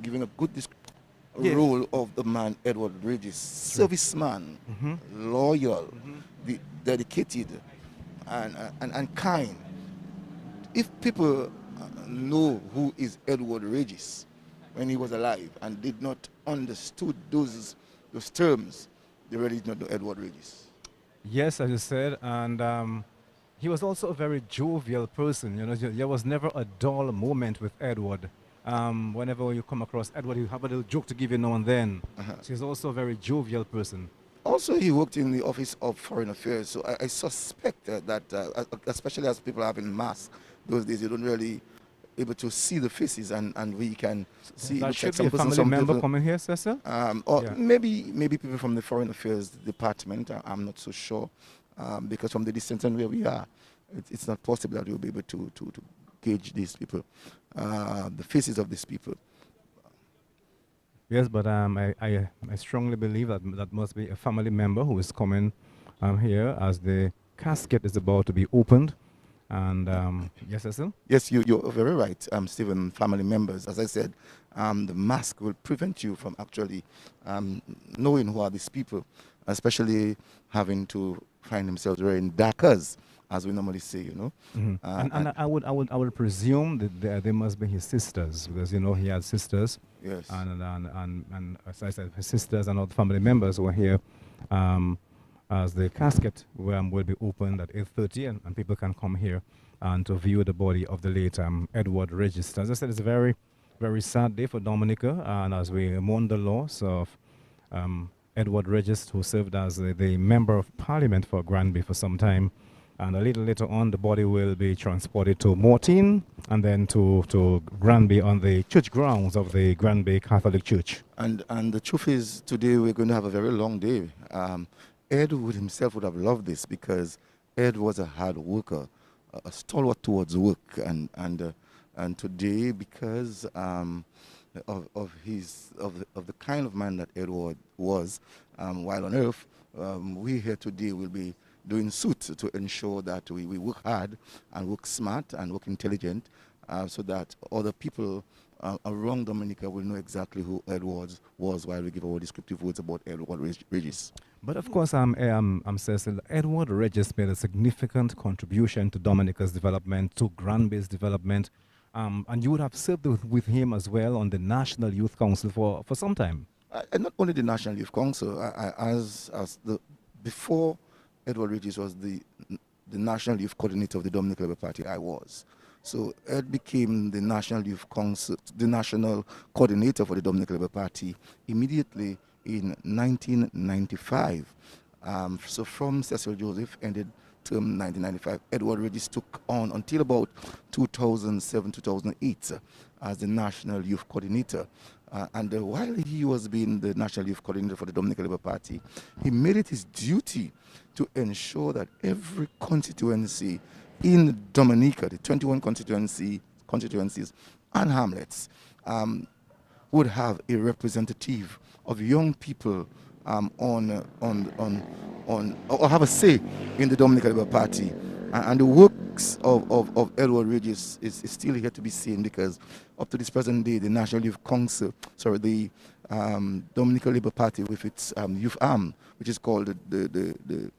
giving a good Yes. role of the man Edward Regis, True. serviceman, Mm-hmm. loyal, Mm-hmm. dedicated, and kind. If people know who is Edward Regis when he was alive and did not understood those terms, they really did not know Edward Regis. Yes, as you said, and he was also a very jovial person. You know, there was never a dull moment with Edward. Whenever you come across Edward, he'll have a little joke to give you now and then. So he's also a very jovial person. Also, he worked in the Office of Foreign Affairs, so I suspect that, especially as people have in masks those days, you don't really able to see the faces, and we can see. It That looks like should be a some person, family some member people, coming here, Cecil. or Yeah. maybe people from the Foreign Affairs Department. I'm not so sure, because from the distance and where we are, it's not possible that you'll be able to gauge these people, the faces of these people. Yes, but I strongly believe that that must be a family member who is coming here as the casket is about to be opened. And yes, Cecil? Yes, you're very right, Stephen. Family members, as I said, the mask will prevent you from actually knowing who are these people, especially having to find themselves wearing darkers, as we normally say, you know. Mhm. And I would presume that they must be his sisters because you know he had sisters, Yes. and as I said, his sisters and other family members were here, um, as the casket will be opened at 8:30, and people can come here and to view the body of the late Edward Registe. As I said, it's a very very sad day for Dominica, and as we mourn the loss of Edward Regis, who served as the Member of Parliament for Granby for some time. And a little later on, the body will be transported to Morteen and then to Granby on the church grounds of the Granby Catholic Church. And the truth is, today we're going to have a very long day. Ed would himself would have loved this because Ed was a hard worker, a stalwart towards work, and today because of the kind of man that Edward was while on earth, we here today will be doing suit to ensure that we work hard and work smart and work intelligent, so that other people around Dominica will know exactly who Edward was while we give our descriptive words about Edward Regis. But of course, Cecil, Edward Regis made a significant contribution to Dominica's development, to Granby's development, and you would have served with him as well on the National Youth Council for some time. And not only the National Youth Council, before Edward Regis was the National Youth Coordinator of the Dominican Labour Party, I was. So Ed became the National Youth Council, the National Coordinator for the Dominican Labour Party immediately in 1995. So from Cecil Joseph ended term 1995, Edward Regis took on until about 2007, 2008 as the National Youth Coordinator. And while he was being the National Youth Coordinator for the Dominican Labour Party, he made it his duty to ensure that every constituency in Dominica, the 21 constituencies and hamlets, would have a representative of young people or have a say in the Dominican Labour Party. And the works of Edward Regis is still here to be seen, because up to this present day, the National Youth Council, the Dominican Labour Party with its youth arm, which is called the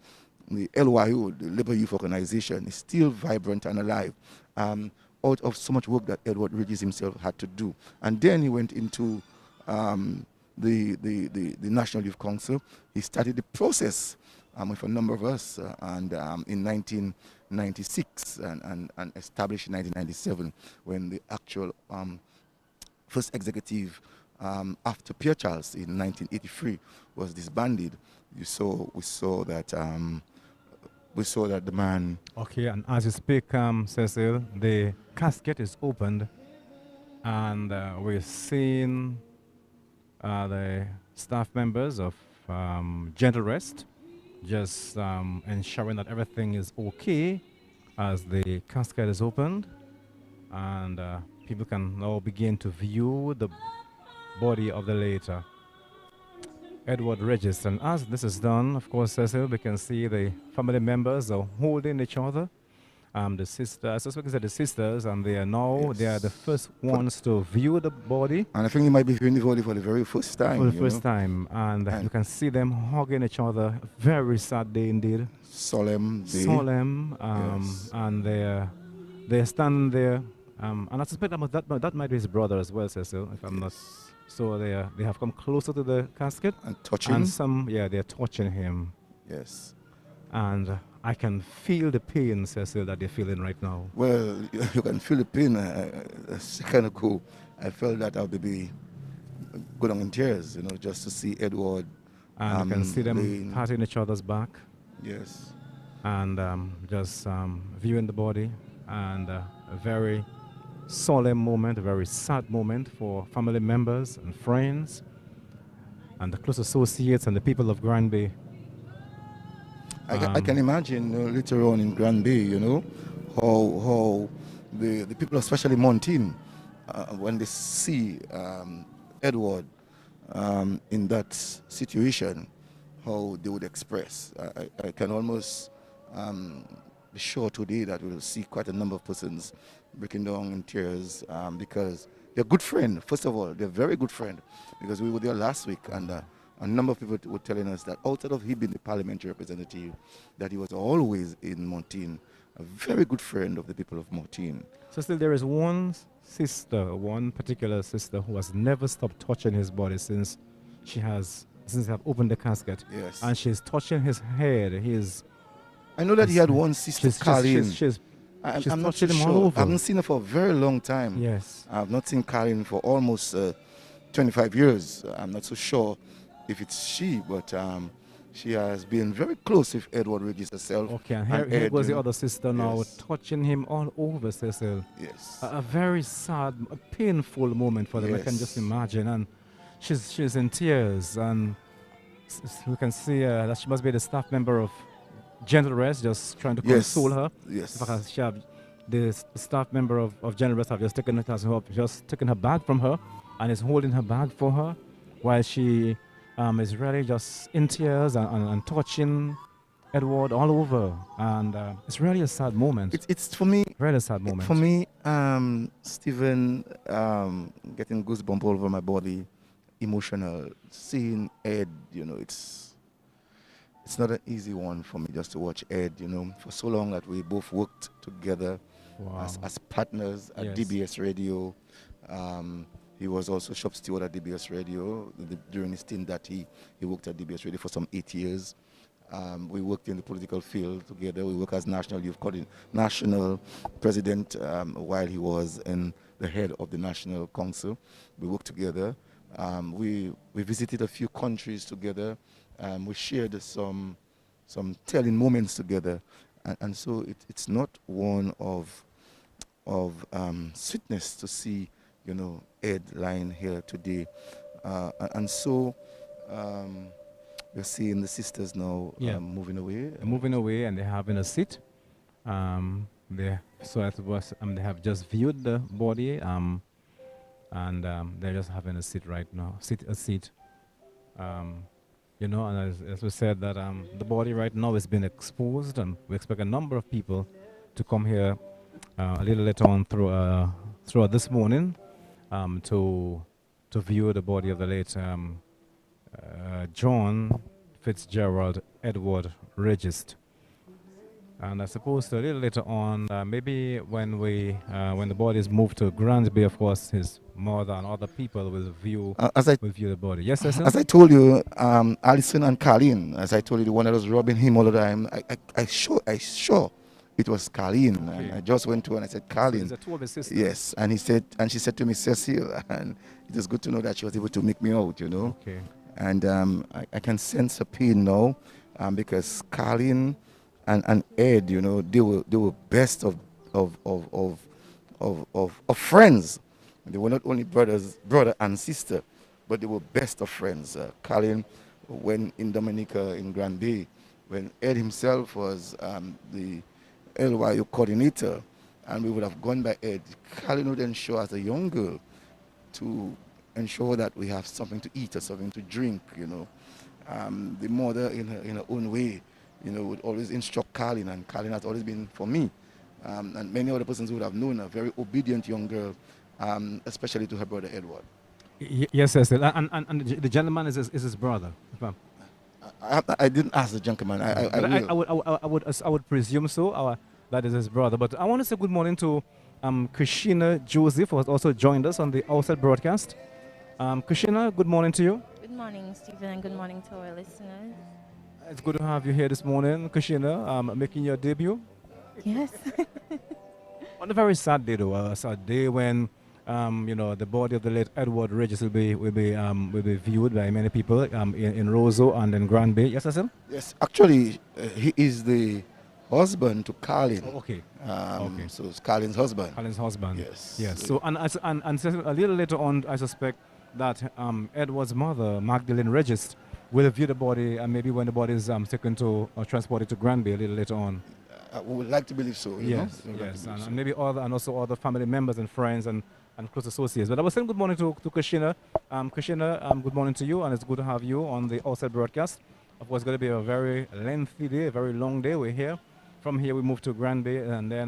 LYO, the Labour Youth Organization, is still vibrant and alive, out of so much work that Edward Regis himself had to do. And then he went into the National Youth Council. He started the process with a number of us, and in 1996 and established in 1997, when the actual first executive after Pierre Charles in 1983 was disbanded. We saw that the man. Okay, and as you speak, Cecil, the casket is opened, and we're seeing the staff members of Gentle Rest just ensuring that everything is okay as the casket is opened, and people can now begin to view the body of the late Edward Regis. And as this is done, of course, Cecil, we can see the family members are holding each other the sister, I suspect it's the sisters, and they are the Yes. first For the, ones to view the body and I think you might be viewing the body for the very first for the time, first time, and and you can see them hugging each other. Very sad day indeed. solemn day. Solemn, Yes. and they're standing there, and I suspect that might be his brother as well, Cecil, if I'm not. Yes. So they have come closer to the casket, And and touching. they're touching him, Yes. and I can feel the pain, Cecil, that they're feeling right now. Well, you can feel the pain. A second ago, I felt that I would be go down in tears, just to see Edward And you can see them laying. patting each other's back Yes. and just viewing the body, and a very solemn moment, a very sad moment for family members and friends and the close associates and the people of Granby. I can imagine later on in Grand Bay, how the people, especially Montine, when they see Edward in that situation, how they would express. I can almost be sure today that we'll see quite a number of persons breaking down in tears because they're good friend. First of all, they're very good friend because we were there last week and a number of people were telling us that outside of him being the parliamentary representative, that he was always in Montine, a very good friend of the people of Montine. So still there is one particular sister who has never stopped touching his body since they have opened the casket. Yes. And she's touching his head. I know that he had one sister, Colleen. She's I'm not too touching him all sure. over. I haven't seen her for a very long time. Yes. I've not seen Colleen for almost 25 years. I'm not so sure if it's she, but she has been very close with Edward Regis herself. Okay, and here Ed, goes the other sister now, yes. touching him all over, Cecil. Yes. A very sad, a painful moment for them. I can just Yes. imagine. And she's in tears, and we can see that she must be the staff member of Gentle Rest, just trying to Yes. console her. Yes. Because the staff member of Gentle Rest have just taken her bag from her, and is holding her bag for her, while she is really just in tears and touching Edward all over, and it's really a sad moment. It's for me. Really a sad moment. For me, Stephen, getting goosebumps all over my body, emotional. Seeing Ed, it's not an easy one for me just to watch Ed. For so long that we both worked together Wow. as partners at Yes. DBS Radio. He was also shop steward at DBS Radio during his stint that he worked at DBS Radio for some 8 years. We worked in the political field together. We worked as national president while he was in the head of the National Council. We worked together. We visited a few countries together. We shared some telling moments together, and so it's not one of sweetness to see Ed lying here today, and so we're seeing the sisters now Yeah. moving away. They're moving away, and they're having a seat. They have just viewed the body, and they're just having a seat right now. A seat. And as we said that the body right now has been exposed, and we expect a number of people to come here a little later on throughout this morning to view the body of the late John Fitzgerald Edward Registe. And I suppose a little later on, maybe when the body is moved to Granby, of course, his mother and other people will view the body. Yes, sir. As I told you, Alison and Colleen, as I told you, the one that was robbing him all the time, I sure it was Colleen. Okay. And I just went to her and I said, Colleen. So it's two of his sisters. Yes, and she said to me, Cecile, and it is good to know that she was able to make me out, Okay. And I can sense her pain now, because Colleen and Ed, they were best of friends. They were not only brother and sister, but they were best of friends. Colleen, when in Dominica in Grand Bay, when Ed himself was the LYU coordinator, and we would have gone by Ed, Colleen would ensure as a young girl to ensure that we have something to eat or something to drink. The mother in her own way, would always instruct Colleen, and Colleen has always been for me and many other persons would have known her, very obedient young girl, especially to her brother Edward. Yes, Cecil. And the gentleman is his brother. If I'm- I didn't ask the gentleman. I But will. I would presume so. That is his brother. But I want to say good morning to Christina Joseph, who has also joined us on the outside broadcast. Christina, good morning to you. Good morning, Stephen, and good morning to our listeners. It's good to have you here this morning, Christina, making your debut. Yes. On a very sad day, though, a sad day when the body of the late Edward Regis will be viewed by many people in Roseau and in Granby. Yes, Cecil? Yes, actually, he is the husband to Carlin. Oh, okay. Okay. So it's Carlin's husband. Colin's husband. Yes. Yes. So and Cecil, a little later on, I suspect that Edward's mother, Magdalene Regist, will view the body, and maybe when the body is taken to or transported to Granby a little later on. I would like to believe so. Yes, We would like to yes, believe so. and maybe also other family members and friends and close associates. But I was saying good morning to Christina. Christina, good morning to you, and it's good to have you on the outside broadcast. Of course, it's going to be a very lengthy day, a very long day. We're here. From here, we move to Granby, and then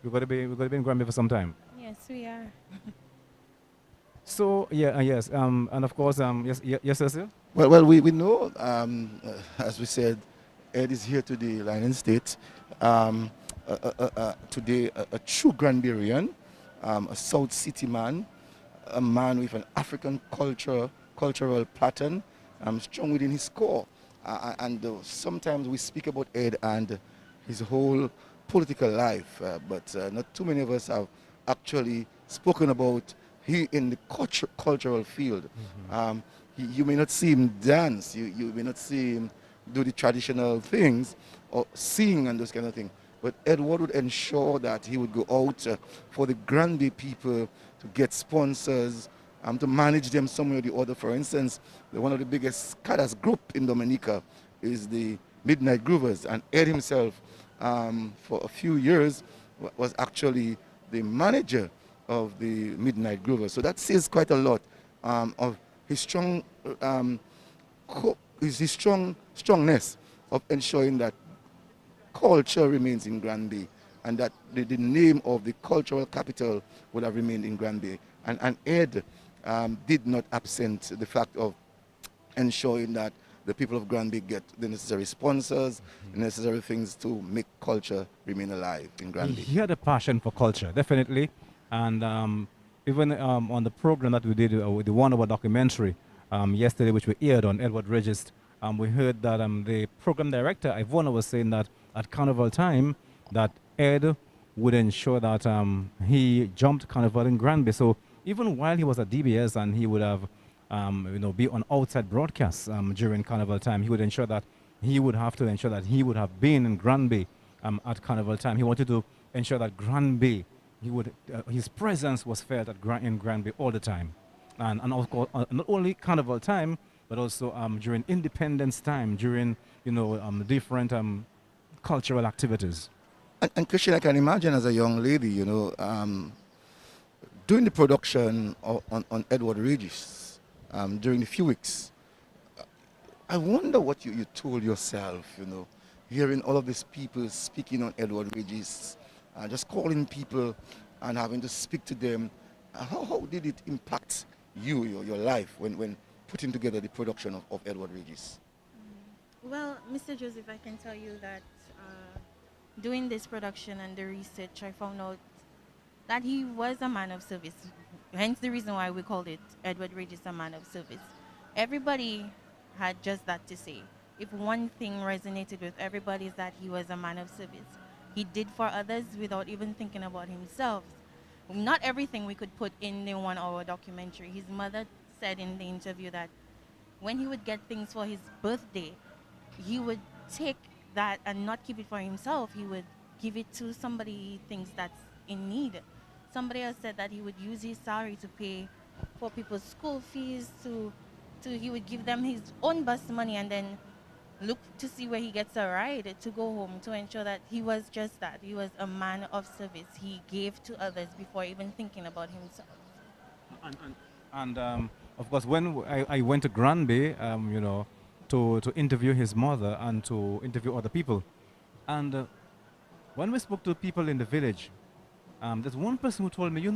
we're going to be in Granby for some time. Yes, we are. So yes, and of course, yes, Cecil. Well, we know, as we said, Ed is here today, Lion State. Today, a true Granburian, a South City man, a man with an African cultural pattern, strong within his core. And sometimes we speak about Ed and his whole political life, but not too many of us have actually spoken about he in the cultural field. You may not see him dance, you may not see him do the traditional things or sing and those kind of things. But Edward would ensure that he would go out for the Granby people to get sponsors, to manage them some way or the other. For instance, one of the biggest Cadas group in Dominica is the Midnight Groovers, and Ed himself, for a few years, was actually the manager of the Midnight Groovers. So that says quite a lot of his strongness of ensuring that culture remains in Granby, and that the name of the cultural capital would have remained in Granby. And Ed did not absent the fact of ensuring that the people of Granby get the necessary sponsors, the necessary things to make culture remain alive in Granby. He had a passion for culture, definitely. And even on the program that we did, the 1 hour documentary yesterday, which we aired on Edward Regist, we heard that the program director, Ivona, was saying that at carnival time, that Ed would ensure that he jumped carnival in Granby. So even while he was at DBS and he would have, be on outside broadcasts during carnival time, he would ensure that he would have to ensure that he would have been in Granby at carnival time. He wanted to ensure that Granby, his presence was felt in Granby all the time. And of course, not only carnival time, but also during independence time, during different cultural activities. And Christian, I can imagine as a young lady, doing the production on Edward Regis during the few weeks. I wonder what you told yourself, hearing all of these people speaking on Edward Regis, just calling people and having to speak to them. How did it impact you, your life, when putting together the production of Edward Regis? Well, Mr. Joseph, I can tell you that doing this production and the research, I found out that he was a man of service. Hence the reason why we called it Edward Regis, a man of service. Everybody had just that to say. If one thing resonated with everybody, is that he was a man of service. He did for others without even thinking about himself. Not everything we could put in the 1 hour documentary. His mother said in the interview that when he would get things for his birthday, he would take that and not keep it for himself. He would give it to somebody he thinks that's in need. Somebody else said that he would use his salary to pay for people's school fees, he would give them his own bus money and then look to see where he gets a ride to go home, to ensure that he was just that. He was a man of service. He gave to others before even thinking about himself. And of course, when I went to Granby, to interview his mother and to interview other people, and when we spoke to people in the village, there's one person who told me,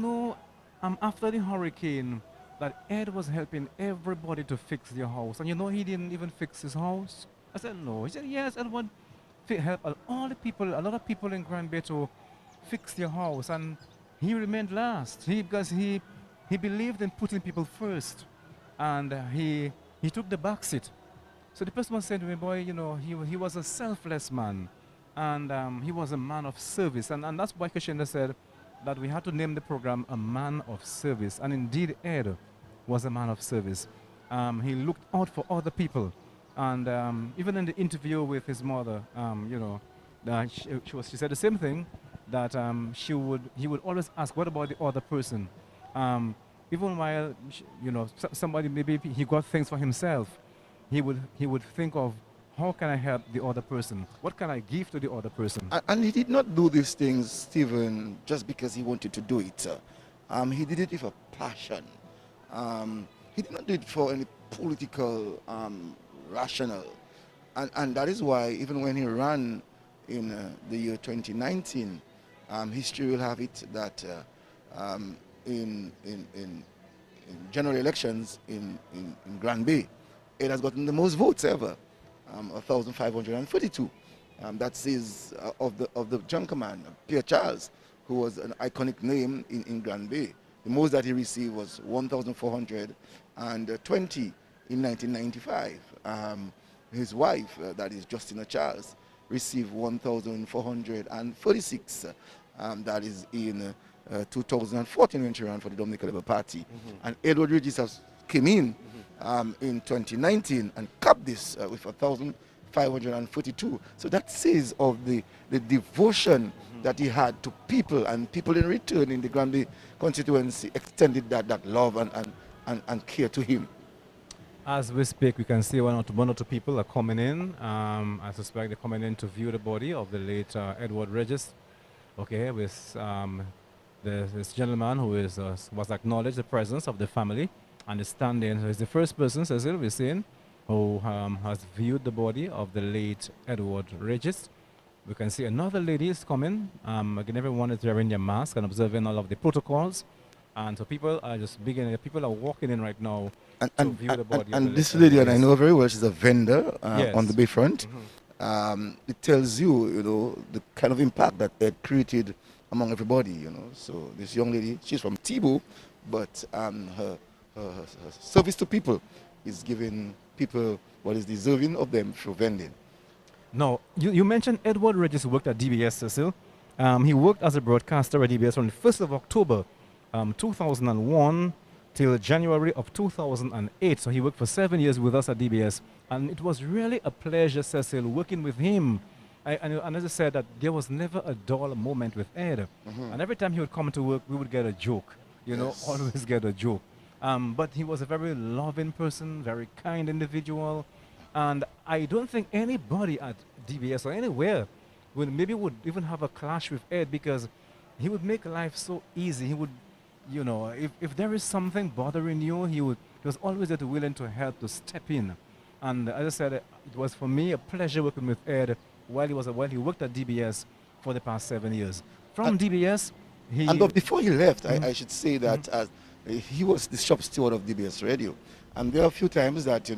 after the hurricane, that Ed was helping everybody to fix their house. And he didn't even fix his house. I said, no. He said, yes, Ed would help a lot of people in Grand Bay to fix their house. And he remained last because he believed in putting people first. And he took the back seat. So the person was saying to me, boy, he was a selfless man. And he was a man of service. And that's why Kashenda said that we had to name the program A Man of Service. And indeed, Ed was a man of service. He looked out for other people. And even in the interview with his mother, she said the same thing, that he would always ask, what about the other person? Even while, somebody, maybe he got things for himself, he would think of, how can I help the other person? What can I give to the other person? And he did not do these things, Stephen, just because he wanted to do it. He did it with a passion. He did not do it for any political rationale. And that is why, even when he ran in the year 2019, history will have it that in general elections in Grand Bay, it has gotten the most votes ever. 1,542. That says of the junkerman, Pierre Charles, who was an iconic name in Grand Bay. The most that he received was 1,420 in 1995. His wife, that is Justina Charles, received 1,436. That is in 2014 when she ran for the Dominican Labour Party. And Edward Registe came in 2019 and capped this with 1,542. So that says of the devotion that he had to people, and people in return in the Grand constituency extended that love and care to him. As we speak, we can see one or two people are coming in. I suspect they're coming in to view the body of the late Edward Registe. Okay, with this gentleman who was acknowledged the presence of the family and is standing. So he's the first person, Cecil, we're seeing, who has viewed the body of the late Edward Registe. We can see another lady is coming. Again, everyone is wearing their mask and observing all of the protocols. And so people are just beginning. People are walking in right now to view the body. And this lady, and I know very well, she's a vendor Yes. on the Bayfront. It tells you, the kind of impact that Ed created among everybody, So this young lady, she's from Tibo, but her service to people is giving people what is deserving of them through vending. Now, you mentioned Edward Registe worked at DBS, Cecil. He worked as a broadcaster at DBS from the 1st of October 2001 till January of 2008. So he worked for 7 years with us at DBS. And it was really a pleasure, Cecil, working with him. And as I said, that there was never a dull moment with Ed. And every time he would come to work, we would get a joke. Yes. Always get a joke. But he was a very loving person, very kind individual. And I don't think anybody at DBS or anywhere would even have a clash with Ed, because he would make life so easy. He would, if there is something bothering you, he was always there, willing to help, to step in. And as I said, it was for me a pleasure working with Ed while he worked at DBS for the past 7 years. From DBS, but before he left, I should say that he was the shop steward of DBS Radio. And there are a few times that,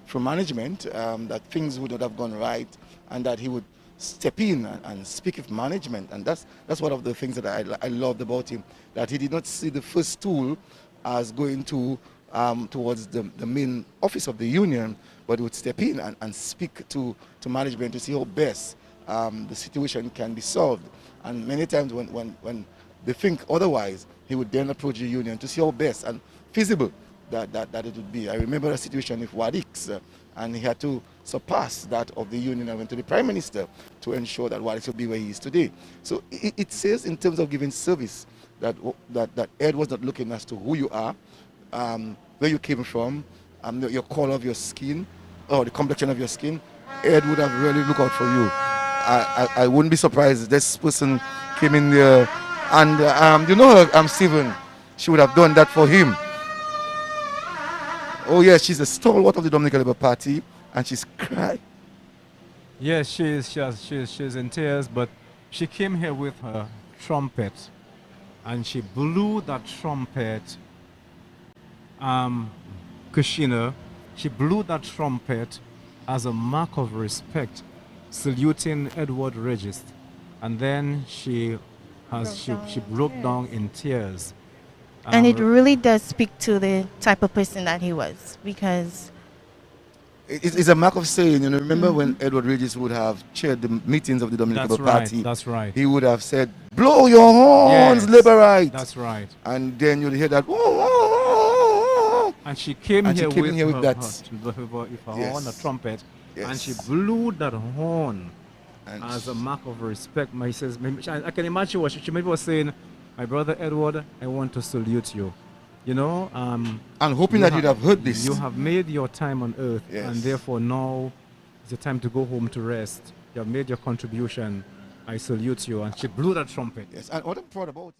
from management, that things would not have gone right, and that he would step in and speak with management. And that's one of the things that I loved about him, that he did not see the first tool as going towards the main office of the union, but he would step in and speak to management to see how best the situation can be solved. And many times when they think otherwise, he would then approach the union to see how best and feasible that it would be. I remember a situation with Wadix, and he had to surpass that of the union and went to the Prime Minister to ensure that Wadix would be where he is today. So it says, in terms of giving service, that Ed was not looking as to who you are, where you came from, your color of your skin, or the complexion of your skin. Ed would have really looked out for you. I wouldn't be surprised if this person came in there, and Stephen, she would have done that for him. Oh yes, she's a stalwart of the Dominican Labour Party, and she's crying. Yes, she's in tears, but She came here with her trumpet, and she blew that trumpet, Kushina. She blew that trumpet as a mark of respect, saluting Edward Registe, and then she broke down in tears. And it Um, really does speak to the type of person that he was, because It's a mark of saying, remember when Edward Regis would have chaired the meetings of the Dominican That's Labour right. Party? That's right. He would have said, blow your horns, Yes, Liberite. That's right. And then you'd hear that, And she came And she here came with, in here with her, that. her Yes. horn, a trumpet, and she Yes. blew that horn And as a mark of respect. He says, I can imagine what she maybe was saying, my brother Edward, I want to salute you. and hoping you that you'd have heard this. You have made your time on earth, Yes. and therefore now it's the time to go home to rest. You have made your contribution. I salute you. And she blew that trumpet. Yes, and what I'm proud about it.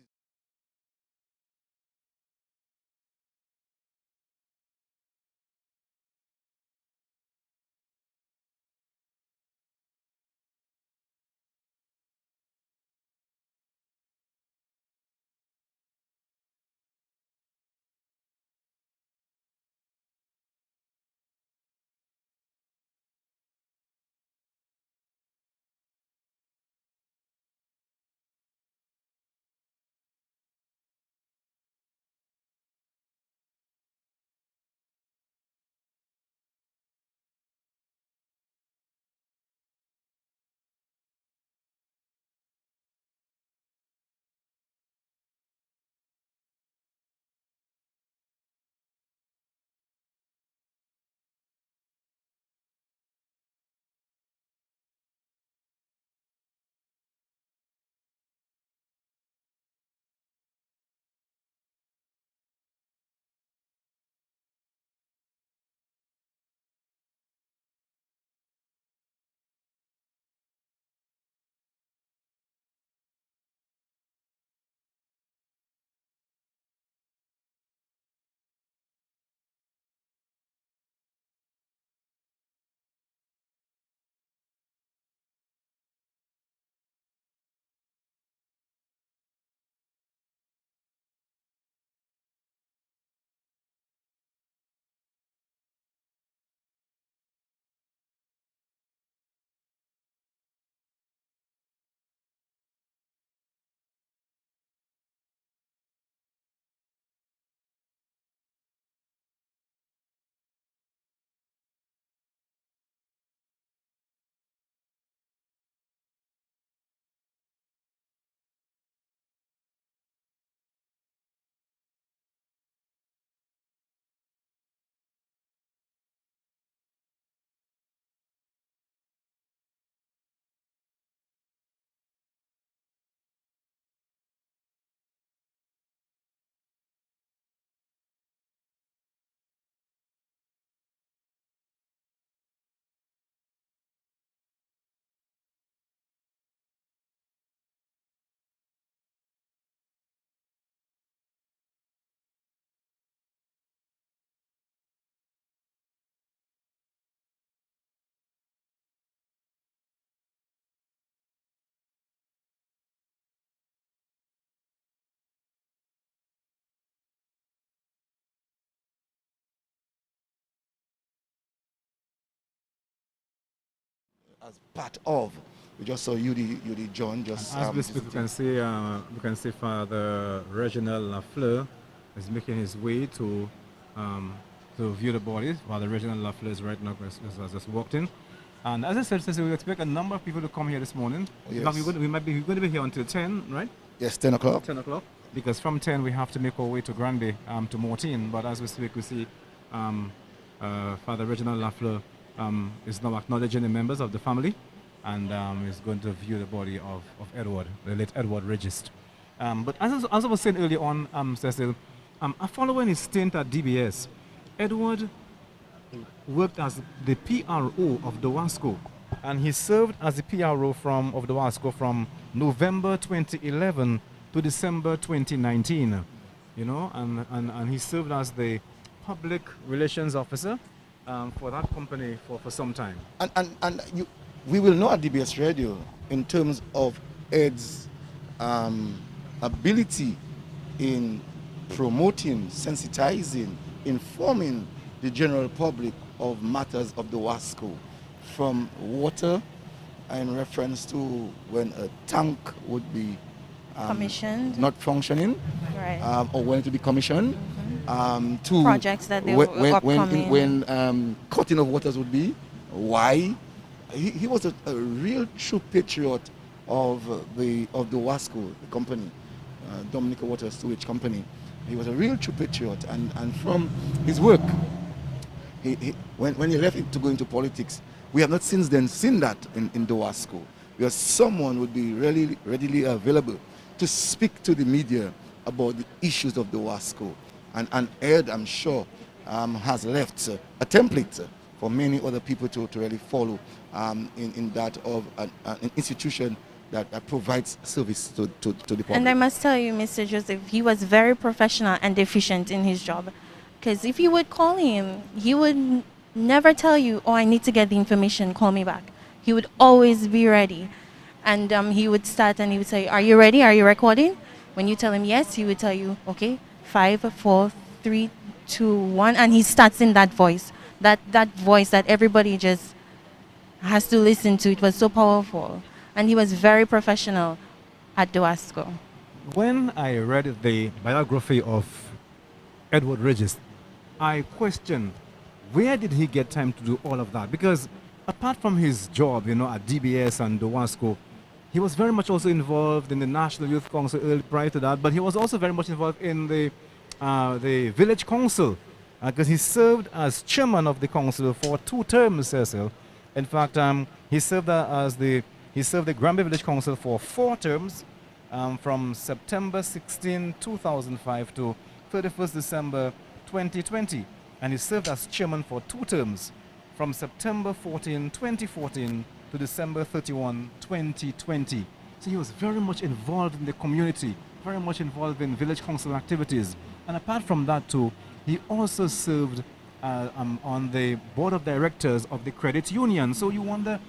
As part of. We just saw UD John just As we speak, visiting. we can see Father Reginald Lafleur is making his way to view the bodies. Father Reginald Lafleur is right now has just walked in. And as I said, since we expect a number of people to come here this morning. Oh, In fact, yes. we're going to be here until 10, right? Yes, 10 o'clock. 10 o'clock. Because from 10 we have to make our way to Grande, to Mortin. But as we speak, we see Father Reginald Lafleur is now acknowledging the members of the family, and is going to view the body of Edward, the late Edward Registe. But as I was saying earlier on, Cecil, following his stint at DBS, Edward worked as the PRO of Dowasco, and he served as the PRO of Dowasco from November 2011 to December 2019. And he served as the public relations officer for that company for some time. We will know at DBS Radio in terms of Ed's ability in promoting, sensitizing, informing the general public of matters of the Wasco, from water in reference to when a tank would be Commissioned. not functioning, Right. or when to be commissioned, to Projects that they were upcoming. when cutting of waters would be, why. He was a real true patriot of the Wasco, the company, Dominica Water Sewage Company. He was a real true patriot, and from his work, when he left to go into politics, we have not since then seen that in the Wasco, where someone would be really readily available to speak to the media about the issues of the Wasco. And Ed, I'm sure, has left a template for many other people to really follow, in that of an institution that provides service to the public. And I must tell you, Mr. Joseph, he was very professional and efficient in his job. Because if you would call him, he would never tell you, oh, I need to get the information, call me back. He would always be ready. And he would start and he would say, are you ready? Are you recording? When you tell him yes, he would tell you, okay, 5, 4, 3, 2, 1. And he starts in that voice. That voice that everybody just has to listen to. It was so powerful. And he was very professional at Wasco. When I read the biography of Edward Registe, I questioned where did he get time to do all of that? Because apart from his job, at DBS and Wasco, he was very much also involved in the National Youth Council early prior to that, but he was also very much involved in the village council, because he served as chairman of the council for 2 terms, Cecil. In fact, he served the Granby Village Council for 4 terms, from September 16, 2005 to 31st December 2020. And he served as chairman for 2 terms, from September 14, 2014 to December 31, 2020. So he was very much involved in the community, very much involved in village council activities. And apart from that too, he also served on the board of directors of the credit union. So you wonder,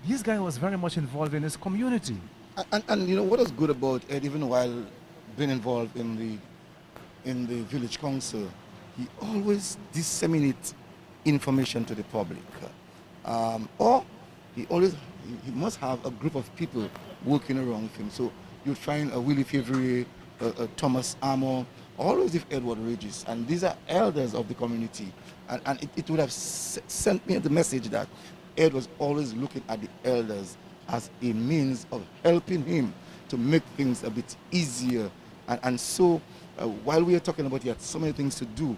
this guy was very much involved in his community. And what was good about Ed, even while being involved in the village council, he always disseminates information to the public. Or he must have a group of people working around him. So you'd find a Willie Favre, a Thomas Armour, always with Edward Regis, and these are elders of the community. And it would have sent me the message that Ed was always looking at the elders as a means of helping him to make things a bit easier. And so while we are talking about he had so many things to do,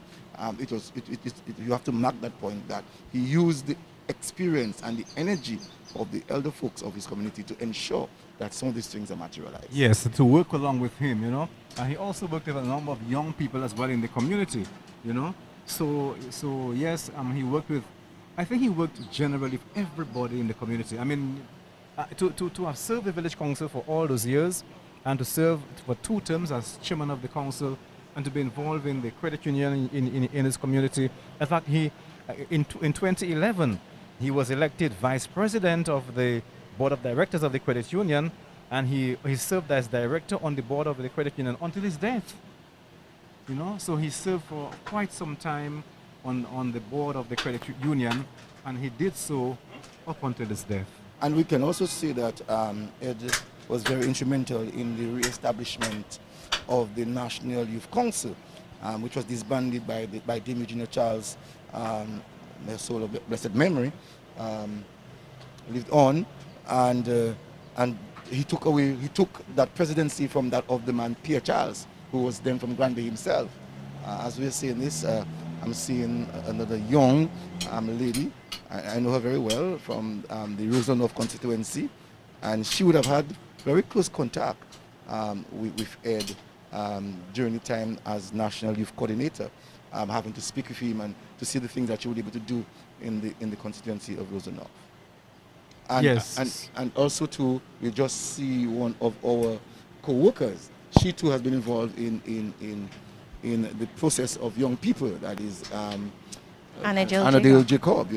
you have to mark that point that he used the experience and the energy of the elder folks of his community to ensure that some of these things are materialized. Yes, to work along with him, And he also worked with a number of young people as well in the community, So yes, I think he worked generally with everybody in the community. I mean, to have served the village council for all those years and to serve for 2 terms as chairman of the council and to be involved in the credit union in his community. In fact, in 2011, he was elected vice president of the board of directors of the credit union, and he served as director on the board of the credit union until his death. So he served for quite some time on the board of the credit union, and he did so up until his death. And we can also see that Ed was very instrumental in the re-establishment of the National Youth Council, which was disbanded by Dame Eugenia Charles, their soul of blessed memory, lived on, and he took that presidency from that of the man Pierre Charles, who was then from Granby himself. As we're seeing this, I'm seeing another young lady. I know her very well from the Roseland North constituency, and she would have had very close contact with Ed during the time as National Youth Coordinator, having to speak with him and to see the things that she would be able to do in the constituency of Roseland North. And, yes. And also too, we just see one of our co-workers. She too has been involved in the process of young people. That is Annadale Jacob.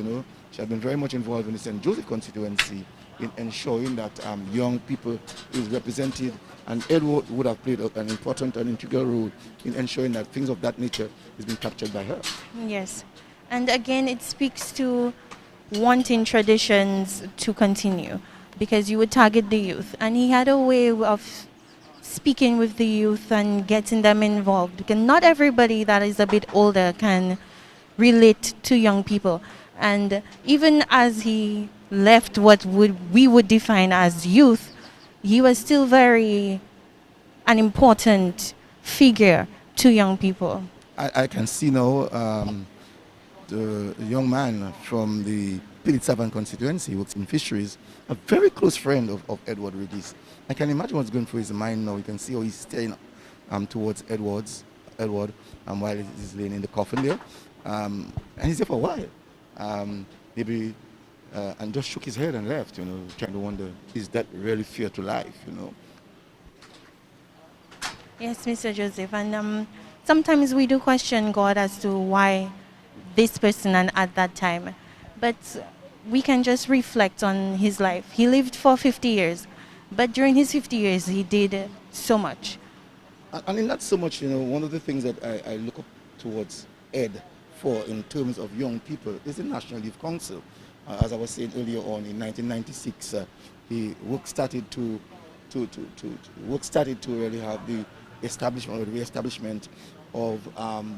She has been very much involved in the St. Joseph constituency in ensuring that young people is represented, and Edward would have played an important and integral role in ensuring that things of that nature is being captured by her. Yes. And again, it speaks to wanting traditions to continue because you would target the youth. And he had a way of speaking with the youth and getting them involved. Because not everybody that is a bit older can relate to young people. And even as he left what we would define as youth, he was still very an important figure to young people. I can see now the young man from the Pilitsavan constituency who works in fisheries, a very close friend of Edward Regis. I can imagine what's going through his mind now. You can see how he's staring towards Edward while he's laying in the coffin there. And he's there for a while. Maybe and just shook his head and left, trying to wonder, is that really fair to life? Yes, Mr. Joseph. And sometimes we do question God as to why this person and at that time. But we can just reflect on his life. He lived for 50 years. But during his 50 years, he did so much. And in that so much, one of the things that I look up towards Ed for in terms of young people is the National Youth Council. As I was saying earlier on, in 1996, work started to really have the establishment or the re-establishment of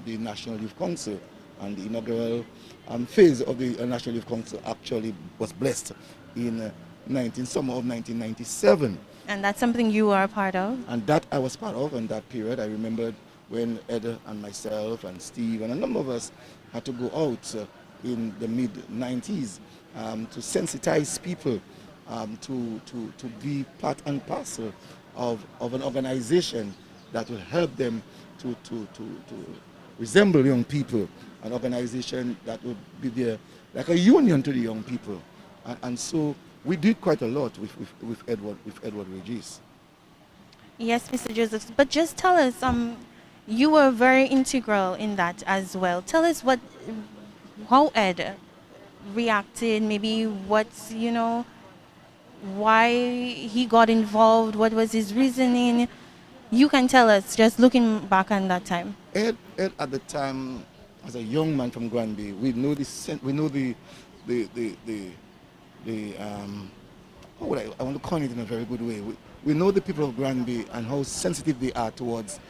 the National Youth Council, and the inaugural phase of the National Youth Council actually was blessed in summer of 1997. And that's something you are a part of? And that I was part of in that period. I remembered when Ed and myself and Steve and a number of us had to go out in the mid-90s to sensitize people to be part and parcel of an organization that will help them to resemble young people, an organization that would be there like a union to the young people. And so we did quite a lot with Edward Regis. Yes, Mr. Joseph. But just tell us, you were very integral in that as well. Tell us how Ed reacted, maybe why he got involved, what was his reasoning. You can tell us, just looking back on that time. Ed at the time, as a young man from Granby, we know I want to coin it in a very good way. We know the people of Granby and how sensitive they are towards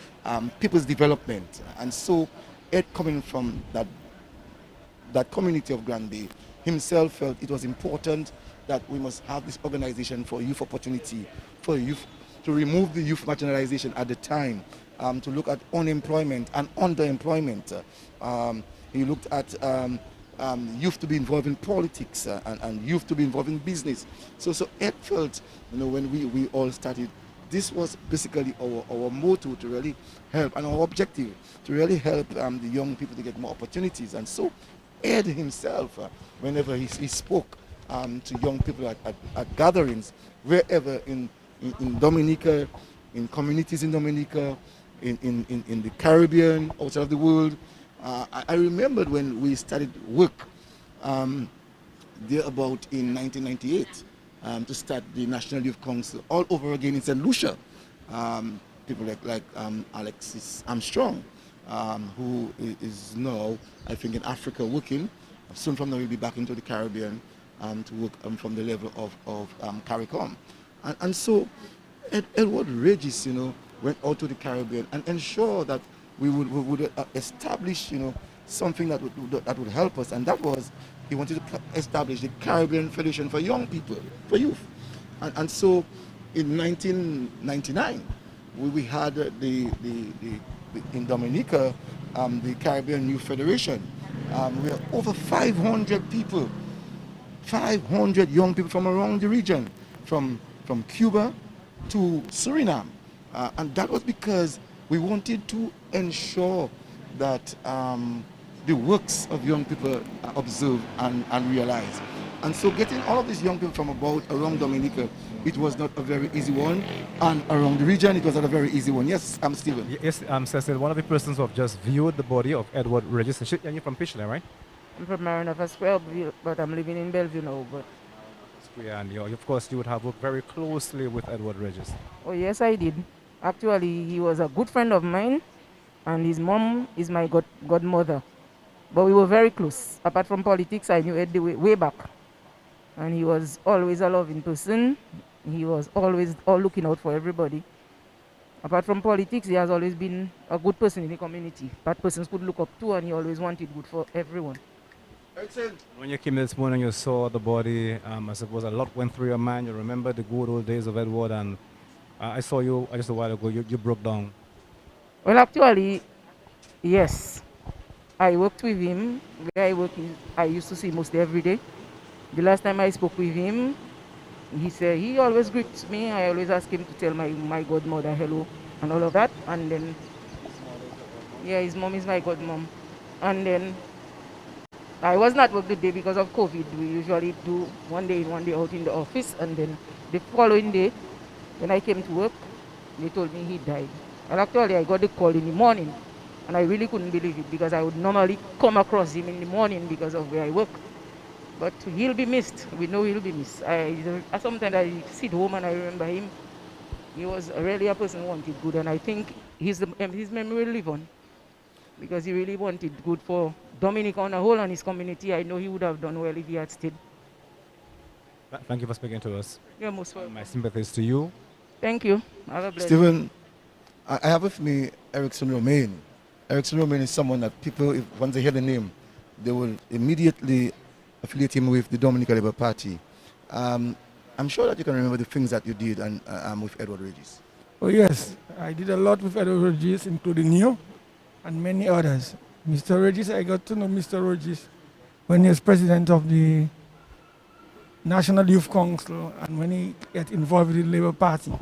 people's development. And so Ed, coming from that community of Granby, himself felt it was important that we must have this organization for youth opportunity, for youth, to remove the youth marginalization at the time, to look at unemployment and underemployment. He looked at youth to be involved in politics and youth to be involved in business. So Ed felt, when we all started, this was basically our motto to really help, and our objective to really help the young people to get more opportunities. And so Ed himself, whenever he spoke to young people at gatherings, wherever in Dominica, in communities in Dominica, in the Caribbean, outside of the world. I remembered when we started work there about in 1998 to start the National Youth Council all over again in St. Lucia. People like Alexis Armstrong, who is now, I think, in Africa working. Soon from now, he'll be back into the Caribbean to work from the level of CARICOM. And so Edward Regis, went out to the Caribbean and ensured that we would establish, something that would help us. And that was, he wanted to establish the Caribbean Federation for young people, for youth. And so in 1999, we had in Dominica, the Caribbean Youth Federation. We had over 500 people, 500 young people from around the region, from Cuba to Suriname. And that was because we wanted to ensure that the works of young people are observed and realized. And so getting all of these young people from around Dominica, it was not a very easy one. And around the region, it was not a very easy one. Yes, I'm Stephen. Yes, Cecil, one of the persons who have just viewed the body of Edward Regis. And you're from Picheley, right? I'm from Maranatha Square, but I'm living in Bellevue now. But Yeah, and of course, you would have worked very closely with Edward Regis. Oh, yes, I did. Actually, he was a good friend of mine, and his mom is my godmother. But we were very close. Apart from politics, I knew Eddie way back. And he was always a loving person. He was always all looking out for everybody. Apart from politics, he has always been a good person in the community that persons could look up to, and he always wanted good for everyone. When you came this morning, you saw the body. I suppose a lot went through your mind. You remember the good old days of Edward, and I saw you just a while ago. You broke down. Well, actually, yes. I worked with him. Where I work, I used to see mostly every day. The last time I spoke with him, he said he always greets me. I always ask him to tell my godmother hello and all of that. And then, yeah, his mom is my godmom. And then I was not work the day because of COVID. We usually do one day in, one day out in the office. And then the following day, when I came to work, they told me he died. And actually, I got the call in the morning. And I really couldn't believe it because I would normally come across him in the morning because of where I work. But he'll be missed. We know he'll be missed. Sometimes I sit home and I remember him. He was really a person who wanted good, and I think his memory will live on because he really wanted good for Dominic on a whole and his community. I know he would have done well if he had stayed. Thank you for speaking to us. You're most welcome. My sympathies to you. Thank you. Have a blessed Stephen, I have with me Erickson Romaine. Erickson Romaine is someone that people, once they hear the name, they will immediately affiliate him with the Dominican Labour Party. I'm sure that you can remember the things that you did with Edward Regis. Oh yes, I did a lot with Edward Regis, including you and many others. Mr. Regis, I got to know Mr. Regis when he was president of the National Youth Council and when he got involved with the Labour Party.